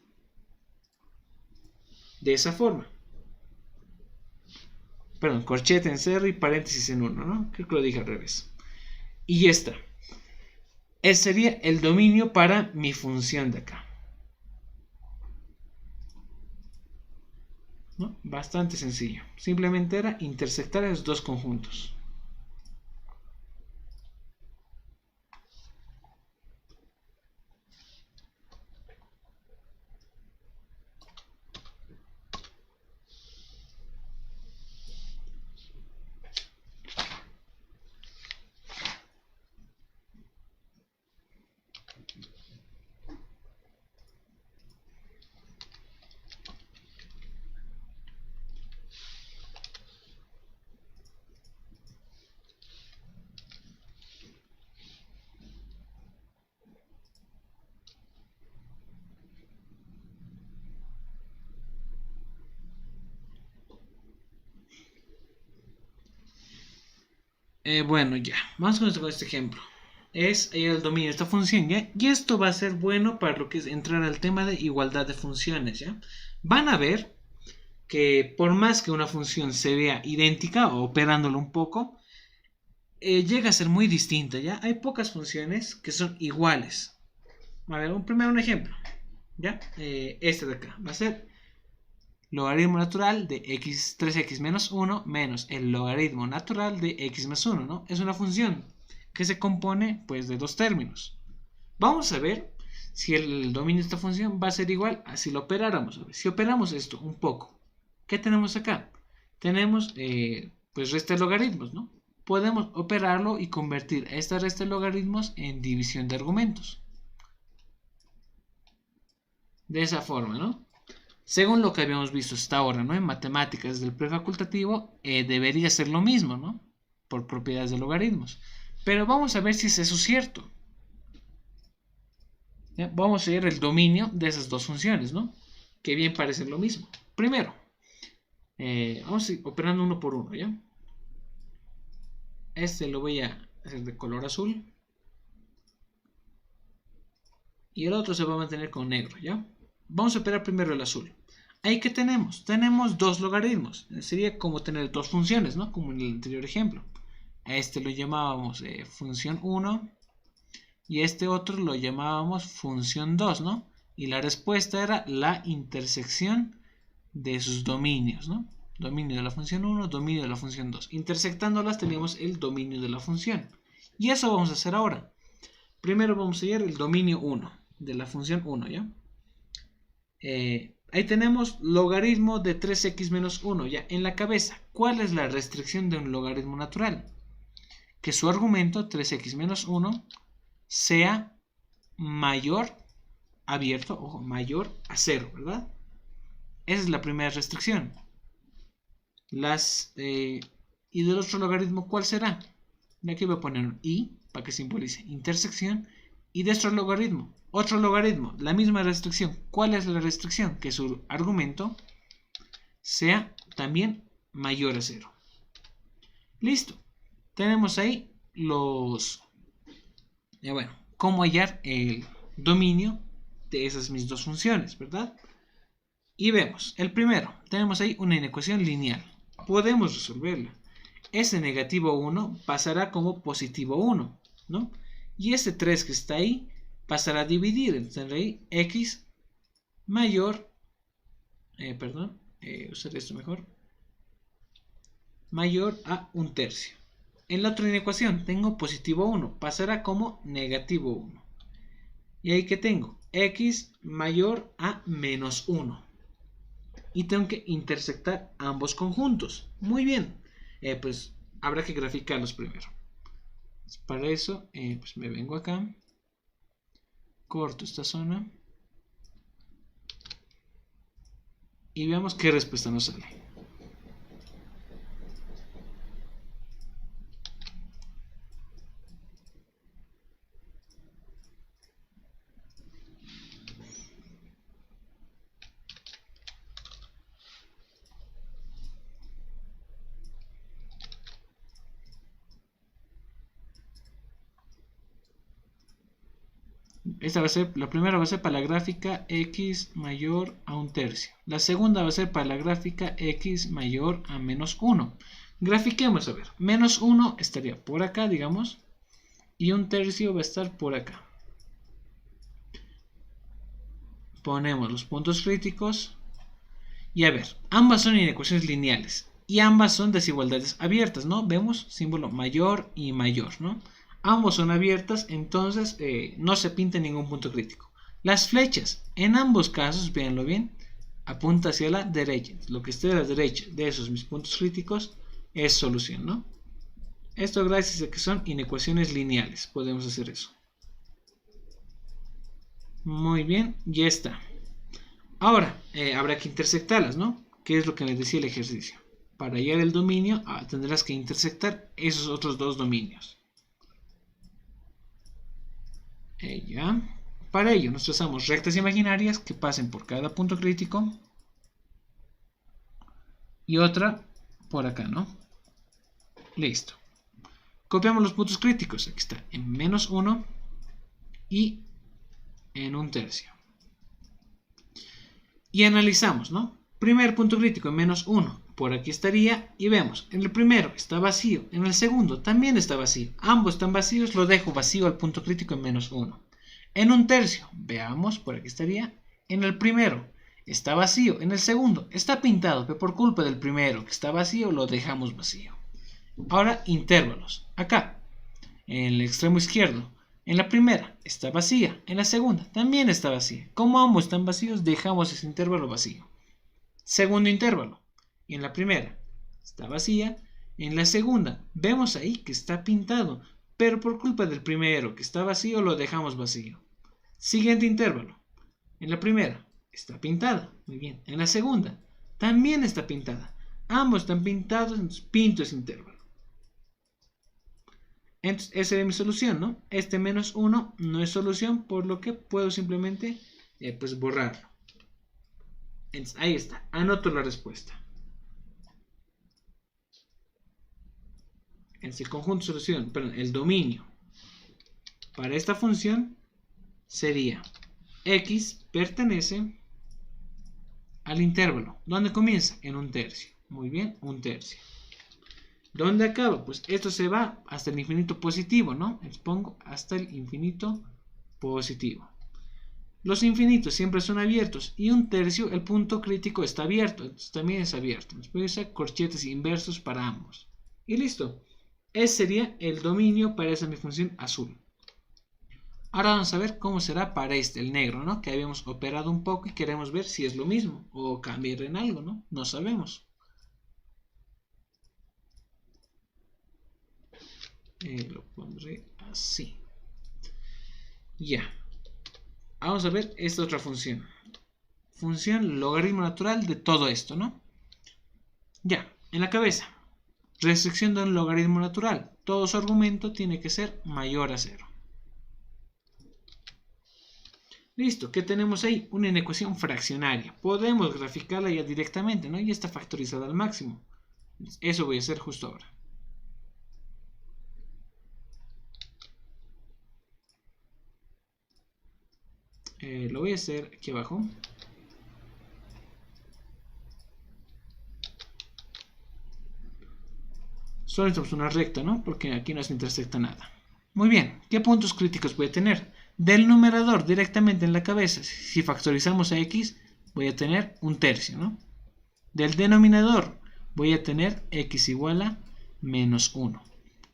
De esa forma. Perdón, corchete en 0 y paréntesis en 1, ¿no? Creo que lo dije al revés. Y ya está. Ese sería el dominio para mi función de acá. ¿No? Bastante sencillo. Simplemente era intersectar esos dos conjuntos. Bueno, ya, vamos con este ejemplo. Es el dominio de esta función, ¿ya? Y esto va a ser bueno para lo que es entrar al tema de igualdad de funciones, ¿ya? Van a ver que por más que una función se vea idéntica o operándolo un poco, llega a ser muy distinta, ¿ya? Hay pocas funciones que son iguales. A ver, primero un ejemplo, ¿ya? Este de acá va a ser logaritmo natural de 3x menos 1 menos el logaritmo natural de x más 1, ¿no? Es una función que se compone, pues, de dos términos. Vamos a ver si el dominio de esta función va a ser igual a si lo operáramos. A ver, si operamos esto un poco, ¿qué tenemos acá? Tenemos, pues, resta de logaritmos, ¿no? Podemos operarlo y convertir esta resta de logaritmos en división de argumentos. De esa forma, ¿no? Según lo que habíamos visto hasta ahora, ¿no? En matemáticas del prefacultativo, debería ser lo mismo, ¿no? Por propiedades de logaritmos. Pero vamos a ver si es eso cierto. ¿Ya? Vamos a ver el dominio de esas dos funciones, ¿no? que bien parecen lo mismo. Primero, vamos a ir operando uno por uno, ¿ya? Este lo voy a hacer de color azul. Y el otro se va a mantener con negro, ¿ya? Vamos a operar primero el azul. Ahí que tenemos, tenemos dos logaritmos. Sería como tener dos funciones, ¿no? Como en el anterior ejemplo. A este lo llamábamos función 1 y este otro lo llamábamos función 2, ¿no? Y la respuesta era la intersección de sus dominios, ¿no? Dominio de la función 1, dominio de la función 2. Intersectándolas teníamos el dominio de la función. Y eso vamos a hacer ahora. Primero vamos a hallar el dominio 1 de la función 1, ¿ya? Ahí tenemos logaritmo de 3x menos 1, ya en la cabeza. ¿Cuál es la restricción de un logaritmo natural? Que su argumento, 3x menos 1, sea mayor, abierto, ojo, mayor a 0, ¿verdad? Esa es la primera restricción. Y del otro logaritmo, ¿cuál será? Y aquí voy a poner un i para que simbolice intersección. Y de otro logaritmo, la misma restricción. ¿Cuál es la restricción? Que su argumento sea también mayor a 0. Listo. Tenemos ahí bueno, cómo hallar el dominio de esas mis dos funciones, ¿verdad? Y vemos, el primero, tenemos ahí una inecuación lineal. Podemos resolverla. Ese negativo 1 pasará como positivo 1, ¿no? Y ese 3 que está ahí pasará a dividir. Entonces ahí x mayor, usar esto mejor, mayor a 1/3. En la otra inecuación tengo positivo 1, pasará como negativo 1. Y ahí que tengo x mayor a menos 1. Y tengo que intersectar ambos conjuntos. Muy bien. Pues habrá que graficarlos primero. Para eso, pues me vengo acá. Corto esta zona. Y veamos qué respuesta nos sale. Esta va a ser, la primera va a ser para la gráfica x mayor a 1/3. La segunda va a ser para la gráfica x mayor a menos 1. Grafiquemos, a ver. Menos 1 estaría por acá, digamos. Y 1/3 va a estar por acá. Ponemos los puntos críticos. Y a ver, ambas son inecuaciones lineales. Y ambas son desigualdades abiertas, ¿no? Vemos símbolo mayor y mayor, ¿no? Ambos son abiertas, entonces no se pinta ningún punto crítico. Las flechas, en ambos casos, véanlo bien, apunta hacia la derecha. Lo que esté a la derecha de esos mis puntos críticos es solución, ¿no? Esto gracias a que son inecuaciones lineales. Podemos hacer eso. Muy bien, ya está. Ahora, habrá que intersectarlas, ¿no? ¿Qué es lo que me decía el ejercicio? Para hallar el dominio, tendrás que intersectar esos otros dos dominios. Ya. Para ello nos trazamos rectas imaginarias que pasen por cada punto crítico y otra por acá, ¿no? Listo. Copiamos los puntos críticos. Aquí está, en menos 1 y en 1/3. Y analizamos, ¿no? Primer punto crítico en menos 1. Por aquí estaría y vemos, en el primero está vacío, en el segundo también está vacío. Ambos están vacíos, lo dejo vacío al punto crítico en menos 1. En 1/3, veamos, por aquí estaría, en el primero está vacío, en el segundo está pintado, pero por culpa del primero que está vacío, lo dejamos vacío. Ahora, intervalos. Acá, en el extremo izquierdo, en la primera está vacía, en la segunda también está vacía. Como ambos están vacíos, dejamos ese intervalo vacío. Segundo intervalo. En la primera está vacía, en la segunda vemos ahí que está pintado, pero por culpa del primero que está vacío lo dejamos vacío. Siguiente intervalo. En la primera está pintada, muy bien. En la segunda también está pintada. Ambos están pintados, entonces pinto ese intervalo. Entonces esa es mi solución, ¿no? Este menos 1 no es solución, por lo que puedo simplemente pues borrarlo. Entonces, ahí está, anoto la respuesta. Entonces, el conjunto de solución, perdón, el dominio para esta función sería x pertenece al intervalo. ¿Dónde comienza? En un tercio. Muy bien, un tercio. ¿Dónde acaba? Pues esto se va hasta el infinito positivo, ¿no? Les pongo hasta el infinito positivo. Los infinitos siempre son abiertos y un tercio, el punto crítico está abierto, entonces también es abierto. Después usar corchetes inversos para ambos. Y listo. Ese sería el dominio para esa mi función azul. Ahora vamos a ver cómo será para este, el negro, ¿no? Que habíamos operado un poco y queremos ver si es lo mismo o cambiar en algo, ¿no? No sabemos. Lo pondré así. Ya. Vamos a ver esta otra función. Función logaritmo natural de todo esto, ¿no? Ya, en la cabeza. Restricción de un logaritmo natural. Todo su argumento tiene que ser mayor a 0. Listo, ¿qué tenemos ahí? Una inecuación fraccionaria. Podemos graficarla ya directamente, ¿no? Ya está factorizada al máximo. Eso voy a hacer justo ahora. Lo voy a hacer aquí abajo. Solo necesitamos una recta, ¿no? Porque aquí no se intersecta nada. Muy bien, ¿qué puntos críticos voy a tener? Del numerador directamente en la cabeza, si factorizamos a x, voy a tener un tercio, ¿no? Del denominador voy a tener x igual a menos 1.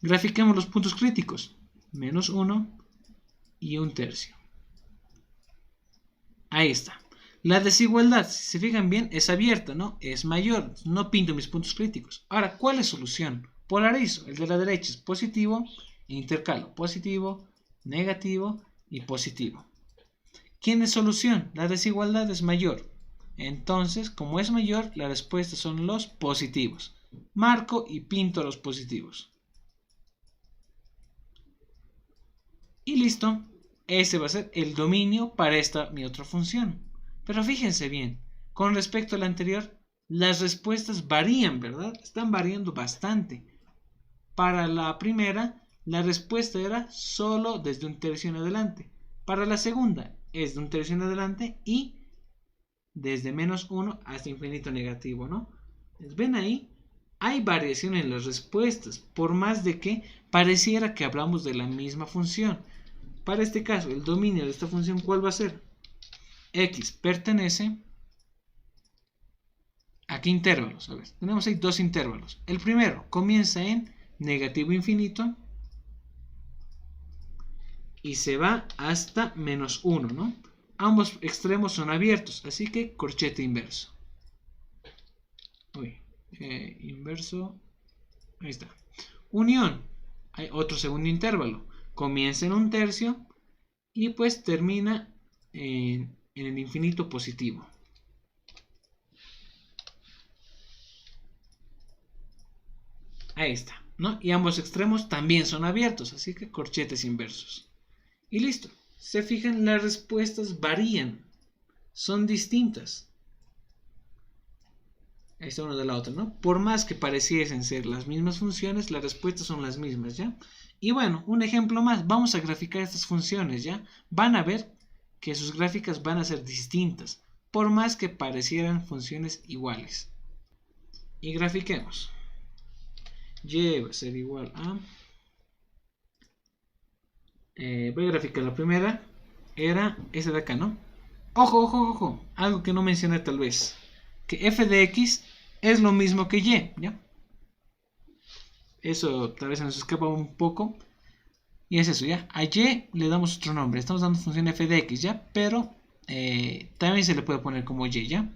Grafiquemos los puntos críticos. Menos 1 y un tercio. Ahí está. La desigualdad, si se fijan bien, es abierta, ¿no? Es mayor. No pinto mis puntos críticos. Ahora, ¿cuál es solución? Polarizo. El de la derecha es positivo e intercalo. Positivo, negativo y positivo. ¿Quién es solución? La desigualdad es mayor. Entonces, como es mayor, la respuesta son los positivos. Marco y pinto los positivos. Y listo. Ese va a ser el dominio para esta mi otra función. Pero fíjense bien, con respecto a la anterior, las respuestas varían, ¿verdad? Están variando bastante. Para la primera, la respuesta era solo desde un tercio en adelante. Para la segunda, es de un tercio en adelante y desde menos 1 hasta infinito negativo, ¿no? ¿Ven ahí? Hay variación en las respuestas, por más de que pareciera que hablamos de la misma función. Para este caso, el dominio de esta función, ¿cuál va a ser? X pertenece a qué intervalos. A ver, tenemos ahí dos intervalos. El primero comienza en negativo infinito y se va hasta menos 1, ¿no? Ambos extremos son abiertos, así que corchete inverso. Uy, inverso. Ahí está. Unión. Hay otro segundo intervalo. Comienza en un tercio y pues termina en el infinito positivo. Ahí está, ¿no? Y ambos extremos también son abiertos, así que corchetes inversos. Y listo. Se fijan, las respuestas varían, son distintas. Ahí está una de la otra, ¿no? Por más que pareciesen ser las mismas funciones, las respuestas son las mismas, ¿ya? Y bueno, un ejemplo más. Vamos a graficar estas funciones, ¿ya? Van a ver que sus gráficas van a ser distintas, por más que parecieran funciones iguales. Y grafiquemos. Y va a ser igual a... voy a graficar la primera. Era esa de acá, ¿no? Ojo, ojo, ojo. Algo que no mencioné tal vez. Que f de x es lo mismo que y, ¿ya? Eso tal vez se nos escapa un poco. Y es eso, ¿ya? A y le damos otro nombre. Estamos dando función f de x, ¿ya? Pero también se le puede poner como y, ¿ya?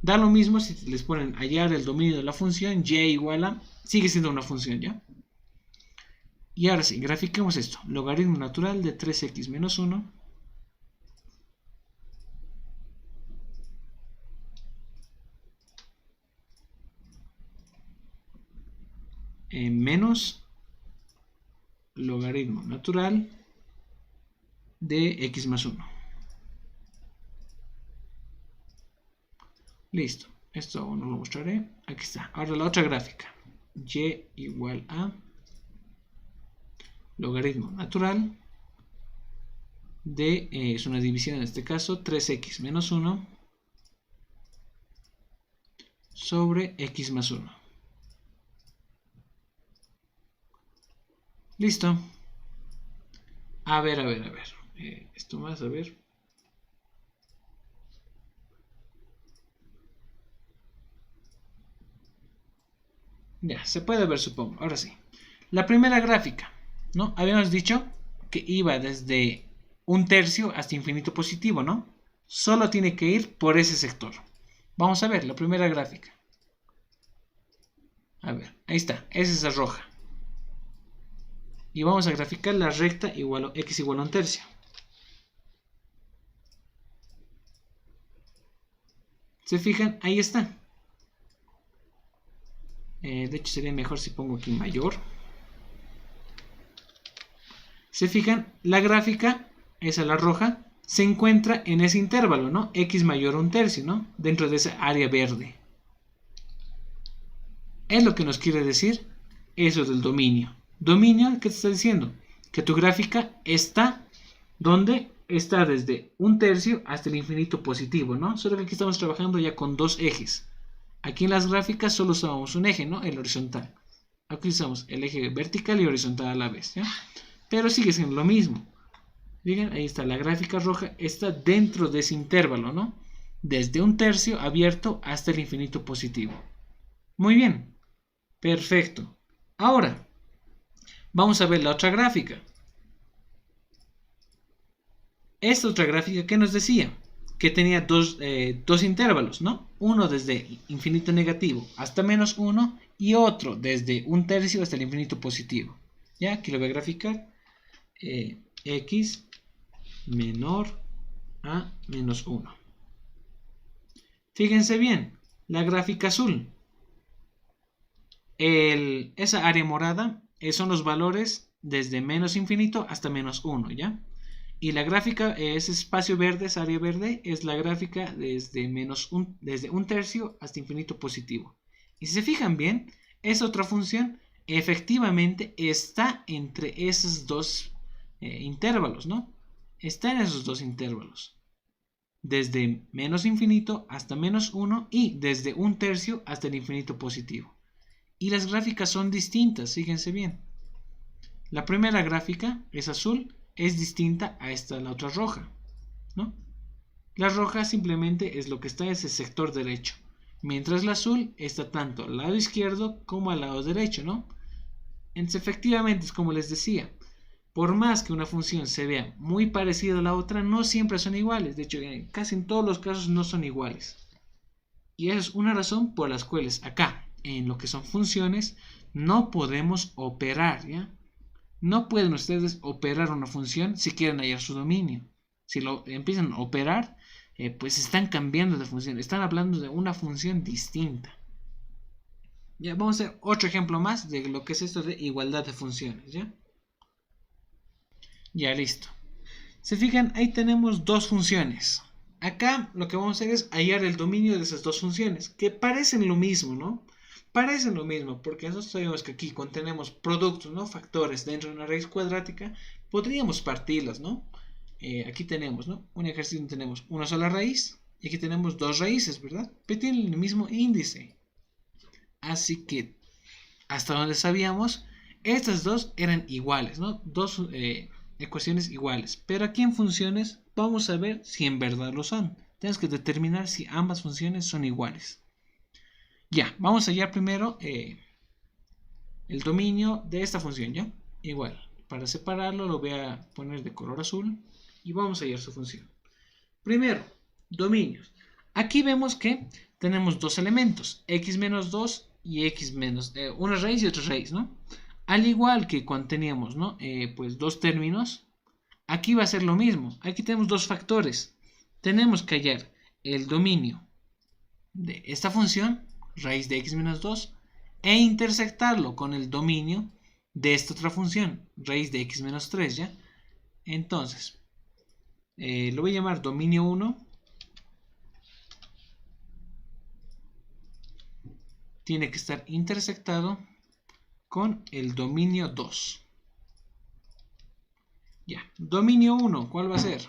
Da lo mismo si les ponen hallar el dominio de la función, y igual a... Sigue siendo una función, ¿ya? Y ahora sí, grafiquemos esto. Logaritmo natural de 3x menos 1 menos logaritmo natural de x más 1. Listo. Esto aún no lo mostraré. Aquí está. Ahora la otra gráfica. Y igual a logaritmo natural de, es una división en este caso, 3x menos 1 sobre x más 1. Listo. A ver. Esto más, a ver. Ya, se puede ver, supongo. Ahora sí. La primera gráfica, ¿no? Habíamos dicho que iba desde un tercio hasta infinito positivo, ¿no? Solo tiene que ir por ese sector. Vamos a ver la primera gráfica. A ver, ahí está. Esa es la roja. Y vamos a graficar la recta igual a x igual a un tercio. ¿Se fijan? Ahí está. De hecho sería mejor si pongo aquí mayor. ¿Se fijan? La gráfica, esa la roja, se encuentra en ese intervalo, ¿no? X mayor a un tercio, ¿no? Dentro de esa área verde. Es lo que nos quiere decir eso del dominio. Dominio, ¿qué te está diciendo? Que tu gráfica está donde está desde un tercio hasta el infinito positivo, ¿no? Solo que aquí estamos trabajando ya con dos ejes. Aquí en las gráficas solo usamos un eje, ¿no? El horizontal. Aquí usamos el eje vertical y horizontal a la vez, ¿ya? Pero sigue siendo lo mismo. Miren, ahí está, la gráfica roja está dentro de ese intervalo, ¿no? Desde un tercio abierto hasta el infinito positivo. Muy bien, perfecto. Ahora, vamos a ver la otra gráfica. Esta otra gráfica, ¿qué nos decía? Que tenía dos intervalos, ¿no? Uno desde infinito negativo hasta menos 1 y otro desde un tercio hasta el infinito positivo. ¿Ya? Aquí lo voy a graficar. X menor a menos 1. Fíjense bien, la gráfica azul. Esa área morada son los valores desde menos infinito hasta menos 1, ¿ya? Y la gráfica, ese espacio verde, esa área verde, es la gráfica desde un tercio hasta infinito positivo. Y si se fijan bien, esa otra función efectivamente está entre esos dos intervalos, ¿no? Está en esos dos intervalos. Desde menos infinito hasta menos 1 y desde un tercio hasta el infinito positivo. Y las gráficas son distintas, fíjense bien. La primera gráfica es azul, es distinta a la otra roja, ¿no? La roja simplemente es lo que está en ese sector derecho, mientras la azul está tanto al lado izquierdo como al lado derecho, ¿no? Entonces, efectivamente, es como les decía, por más que una función se vea muy parecida a la otra, no siempre son iguales. De hecho, casi en todos los casos no son iguales. Y esa es una razón por las cuales acá, en lo que son funciones, no podemos operar, ¿ya? No pueden ustedes operar una función si quieren hallar su dominio. Si lo empiezan a operar, pues están cambiando de función. Están hablando de una función distinta. Ya, vamos a hacer otro ejemplo más de lo que es esto de igualdad de funciones, ¿ya? Ya, listo. Se fijan, ahí tenemos dos funciones. Acá lo que vamos a hacer es hallar el dominio de esas dos funciones, que parecen lo mismo, ¿no? Parecen lo mismo, porque nosotros sabemos que aquí cuando tenemos productos, ¿no? Factores dentro de una raíz cuadrática, podríamos partirlas, ¿no? Aquí tenemos, ¿no? Un ejercicio donde tenemos una sola raíz, y aquí tenemos dos raíces, ¿verdad? Pero tienen el mismo índice. Así que, hasta donde sabíamos, estas dos eran iguales, ¿no? Dos ecuaciones iguales. Pero aquí en funciones vamos a ver si en verdad lo son. Tenemos que determinar si ambas funciones son iguales. Ya, vamos a hallar primero el dominio de esta función, ¿ya? Igual, para separarlo lo voy a poner de color azul y vamos a hallar su función. Primero, dominios. Aquí vemos que tenemos dos elementos, x menos 2 y x menos, una raíz y otra raíz, ¿no? Al igual que cuando teníamos, ¿no? Pues dos términos, aquí va a ser lo mismo. Aquí tenemos dos factores. Tenemos que hallar el dominio de esta función, raíz de x menos 2, e intersectarlo con el dominio de esta otra función, raíz de x menos 3, ¿ya? Entonces, lo voy a llamar dominio 1 tiene que estar intersectado con el dominio 2. Ya, dominio 1, ¿cuál va a ser?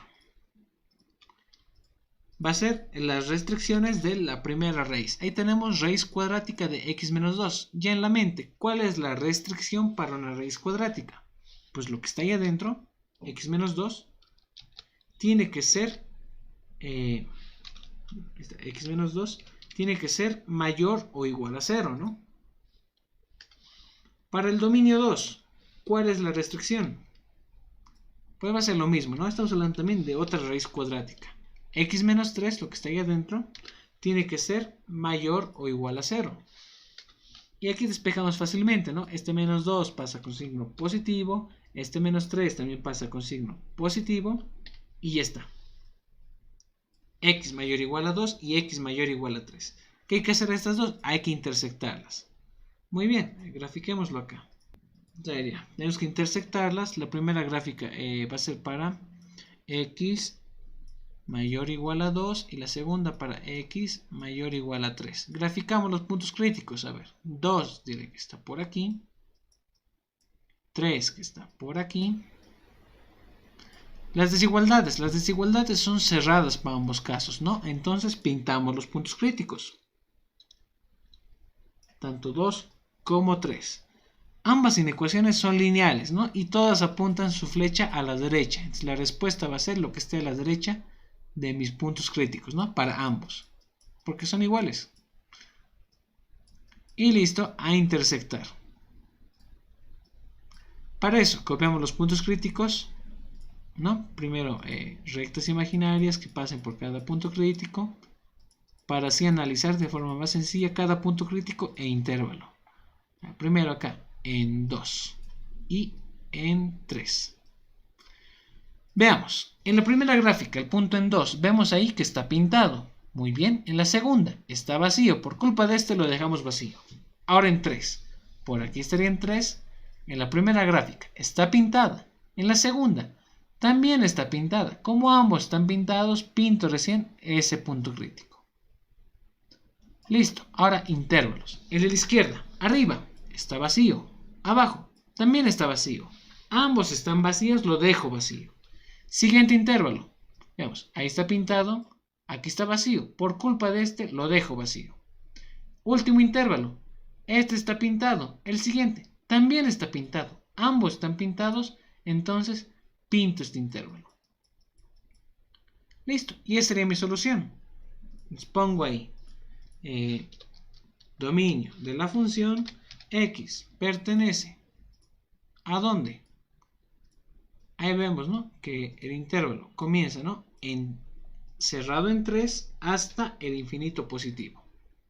Va a ser las restricciones de la primera raíz. Ahí tenemos raíz cuadrática de x menos 2. Ya en la mente, ¿cuál es la restricción para una raíz cuadrática? Pues lo que está ahí adentro, x menos 2, tiene que ser x menos 2 tiene que ser mayor o igual a 0, ¿no? Para el dominio 2, ¿cuál es la restricción? Pues va a ser lo mismo, ¿no? Estamos hablando también de otra raíz cuadrática. X menos 3, lo que está ahí adentro, tiene que ser mayor o igual a 0. Y aquí despejamos fácilmente, ¿no? Este menos 2 pasa con signo positivo, este menos 3 también pasa con signo positivo, y ya está. X mayor o igual a 2 y X mayor o igual a 3. ¿Qué hay que hacer a estas dos? Hay que intersectarlas. Muy bien, grafiquémoslo acá. Ya, tenemos que intersectarlas. La primera gráfica va a ser para X mayor o igual a 2 y la segunda para X mayor o igual a 3. Graficamos los puntos críticos. A ver, 2 diré que está por aquí, 3 que está por aquí. Las desigualdades son cerradas para ambos casos, ¿no? Entonces pintamos los puntos críticos. Tanto 2 como 3. Ambas inecuaciones son lineales, ¿no? Y todas apuntan su flecha a la derecha. Entonces la respuesta va a ser lo que esté a la derecha de mis puntos críticos, ¿no? Para ambos. Porque son iguales. Y listo, a intersectar. Para eso, copiamos los puntos críticos, ¿no? Primero, rectas imaginarias que pasen por cada punto crítico, para así analizar de forma más sencilla cada punto crítico e intervalo. Primero acá, en 2 y en 3. Veamos, en la primera gráfica, el punto en 2, vemos ahí que está pintado. Muy bien, en la segunda está vacío, por culpa de este lo dejamos vacío. Ahora en 3, por aquí estaría en 3, en la primera gráfica está pintada, en la segunda también está pintada. Como ambos están pintados, pinto recién ese punto crítico. Listo, ahora intervalos. El de la izquierda, arriba, está vacío. Abajo, también está vacío. Ambos están vacíos, lo dejo vacío. Siguiente intervalo. Veamos, ahí está pintado, aquí está vacío. Por culpa de este, lo dejo vacío. Último intervalo. Este está pintado. El siguiente también está pintado. Ambos están pintados, entonces pinto este intervalo. Listo, y esa sería mi solución. Les pongo ahí dominio de la función x pertenece ¿a dónde? Ahí vemos, ¿no? Que el intervalo comienza, ¿no? Cerrado en 3 hasta el infinito positivo.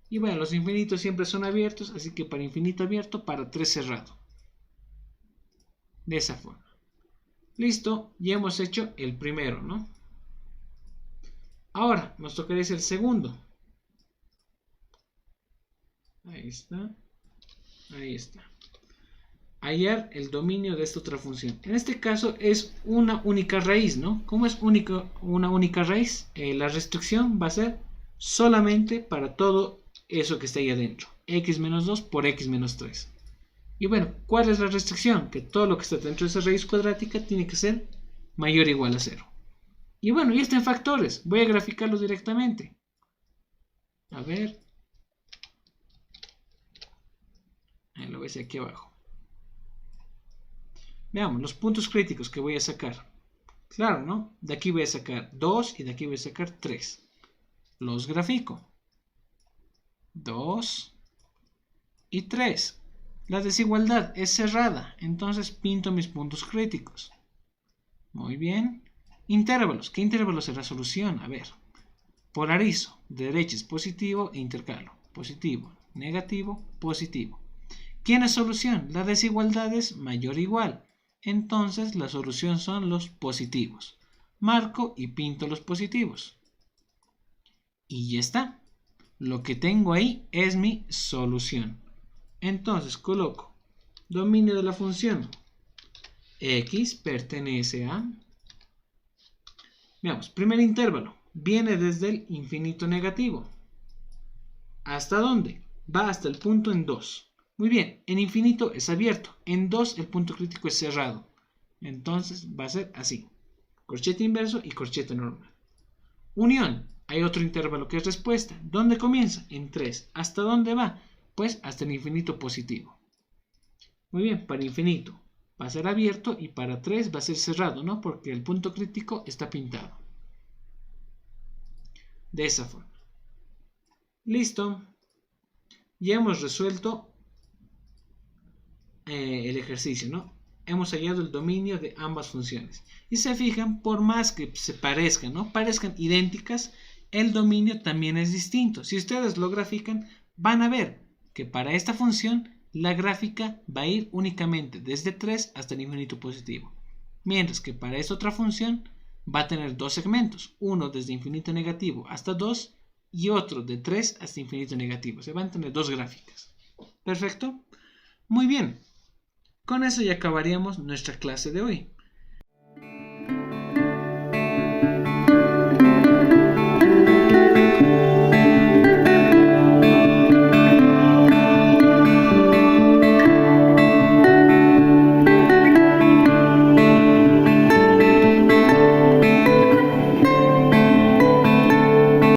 Y bueno, los infinitos siempre son abiertos, así que para infinito abierto, para 3 cerrado. De esa forma. Listo, ya hemos hecho el primero, ¿no? Ahora nos tocaría hacer el segundo. Ahí está. Ahí está. Hallar el dominio de esta otra función. En este caso es una única raíz, ¿no? ¿Cómo es una única raíz? La restricción va a ser solamente para todo eso que está ahí adentro. X menos 2 por X menos 3. Y bueno, ¿cuál es la restricción? Que todo lo que está dentro de esa raíz cuadrática tiene que ser mayor o igual a 0. Y bueno, y está en factores. Voy a graficarlos directamente. A ver. Ahí lo ves aquí abajo. Veamos los puntos críticos que voy a sacar. Claro, ¿no? De aquí voy a sacar 2 y de aquí voy a sacar 3. Los grafico. 2 y 3. La desigualdad es cerrada, entonces pinto mis puntos críticos. Muy bien. Intervalos. ¿Qué intervalos es la solución? A ver. Polarizo. De derecha es positivo e intercalo. Positivo, negativo, positivo. ¿Quién es solución? La desigualdad es mayor o igual. Entonces la solución son los positivos. Marco y pinto los positivos. Y ya está. Lo que tengo ahí es mi solución. Entonces coloco dominio de la función x pertenece a... Veamos, primer intervalo. Viene desde el infinito negativo. ¿Hasta dónde? va hasta el punto en 2. Muy bien, en infinito es abierto, en 2 el punto crítico es cerrado. Entonces va a ser así, corchete inverso y corchete normal. Unión, hay otro intervalo que es respuesta. ¿Dónde comienza? En 3. ¿Hasta dónde va? Pues hasta el infinito positivo. Muy bien, para infinito va a ser abierto y para 3 va a ser cerrado, ¿no? Porque el punto crítico está pintado. De esa forma. Listo. Ya hemos resuelto el ejercicio, ¿no? Hemos hallado el dominio de ambas funciones. Y se fijan, por más que se parezcan, ¿no? Parezcan idénticas, el dominio también es distinto. Si ustedes lo grafican, van a ver que para esta función la gráfica va a ir únicamente desde 3 hasta el infinito positivo. Mientras que para esta otra función va a tener dos segmentos. Uno desde infinito negativo hasta 2 y otro de 3 hasta infinito negativo. Se van a tener dos gráficas. ¿Perfecto? Muy bien. Con eso ya acabaríamos nuestra clase de hoy.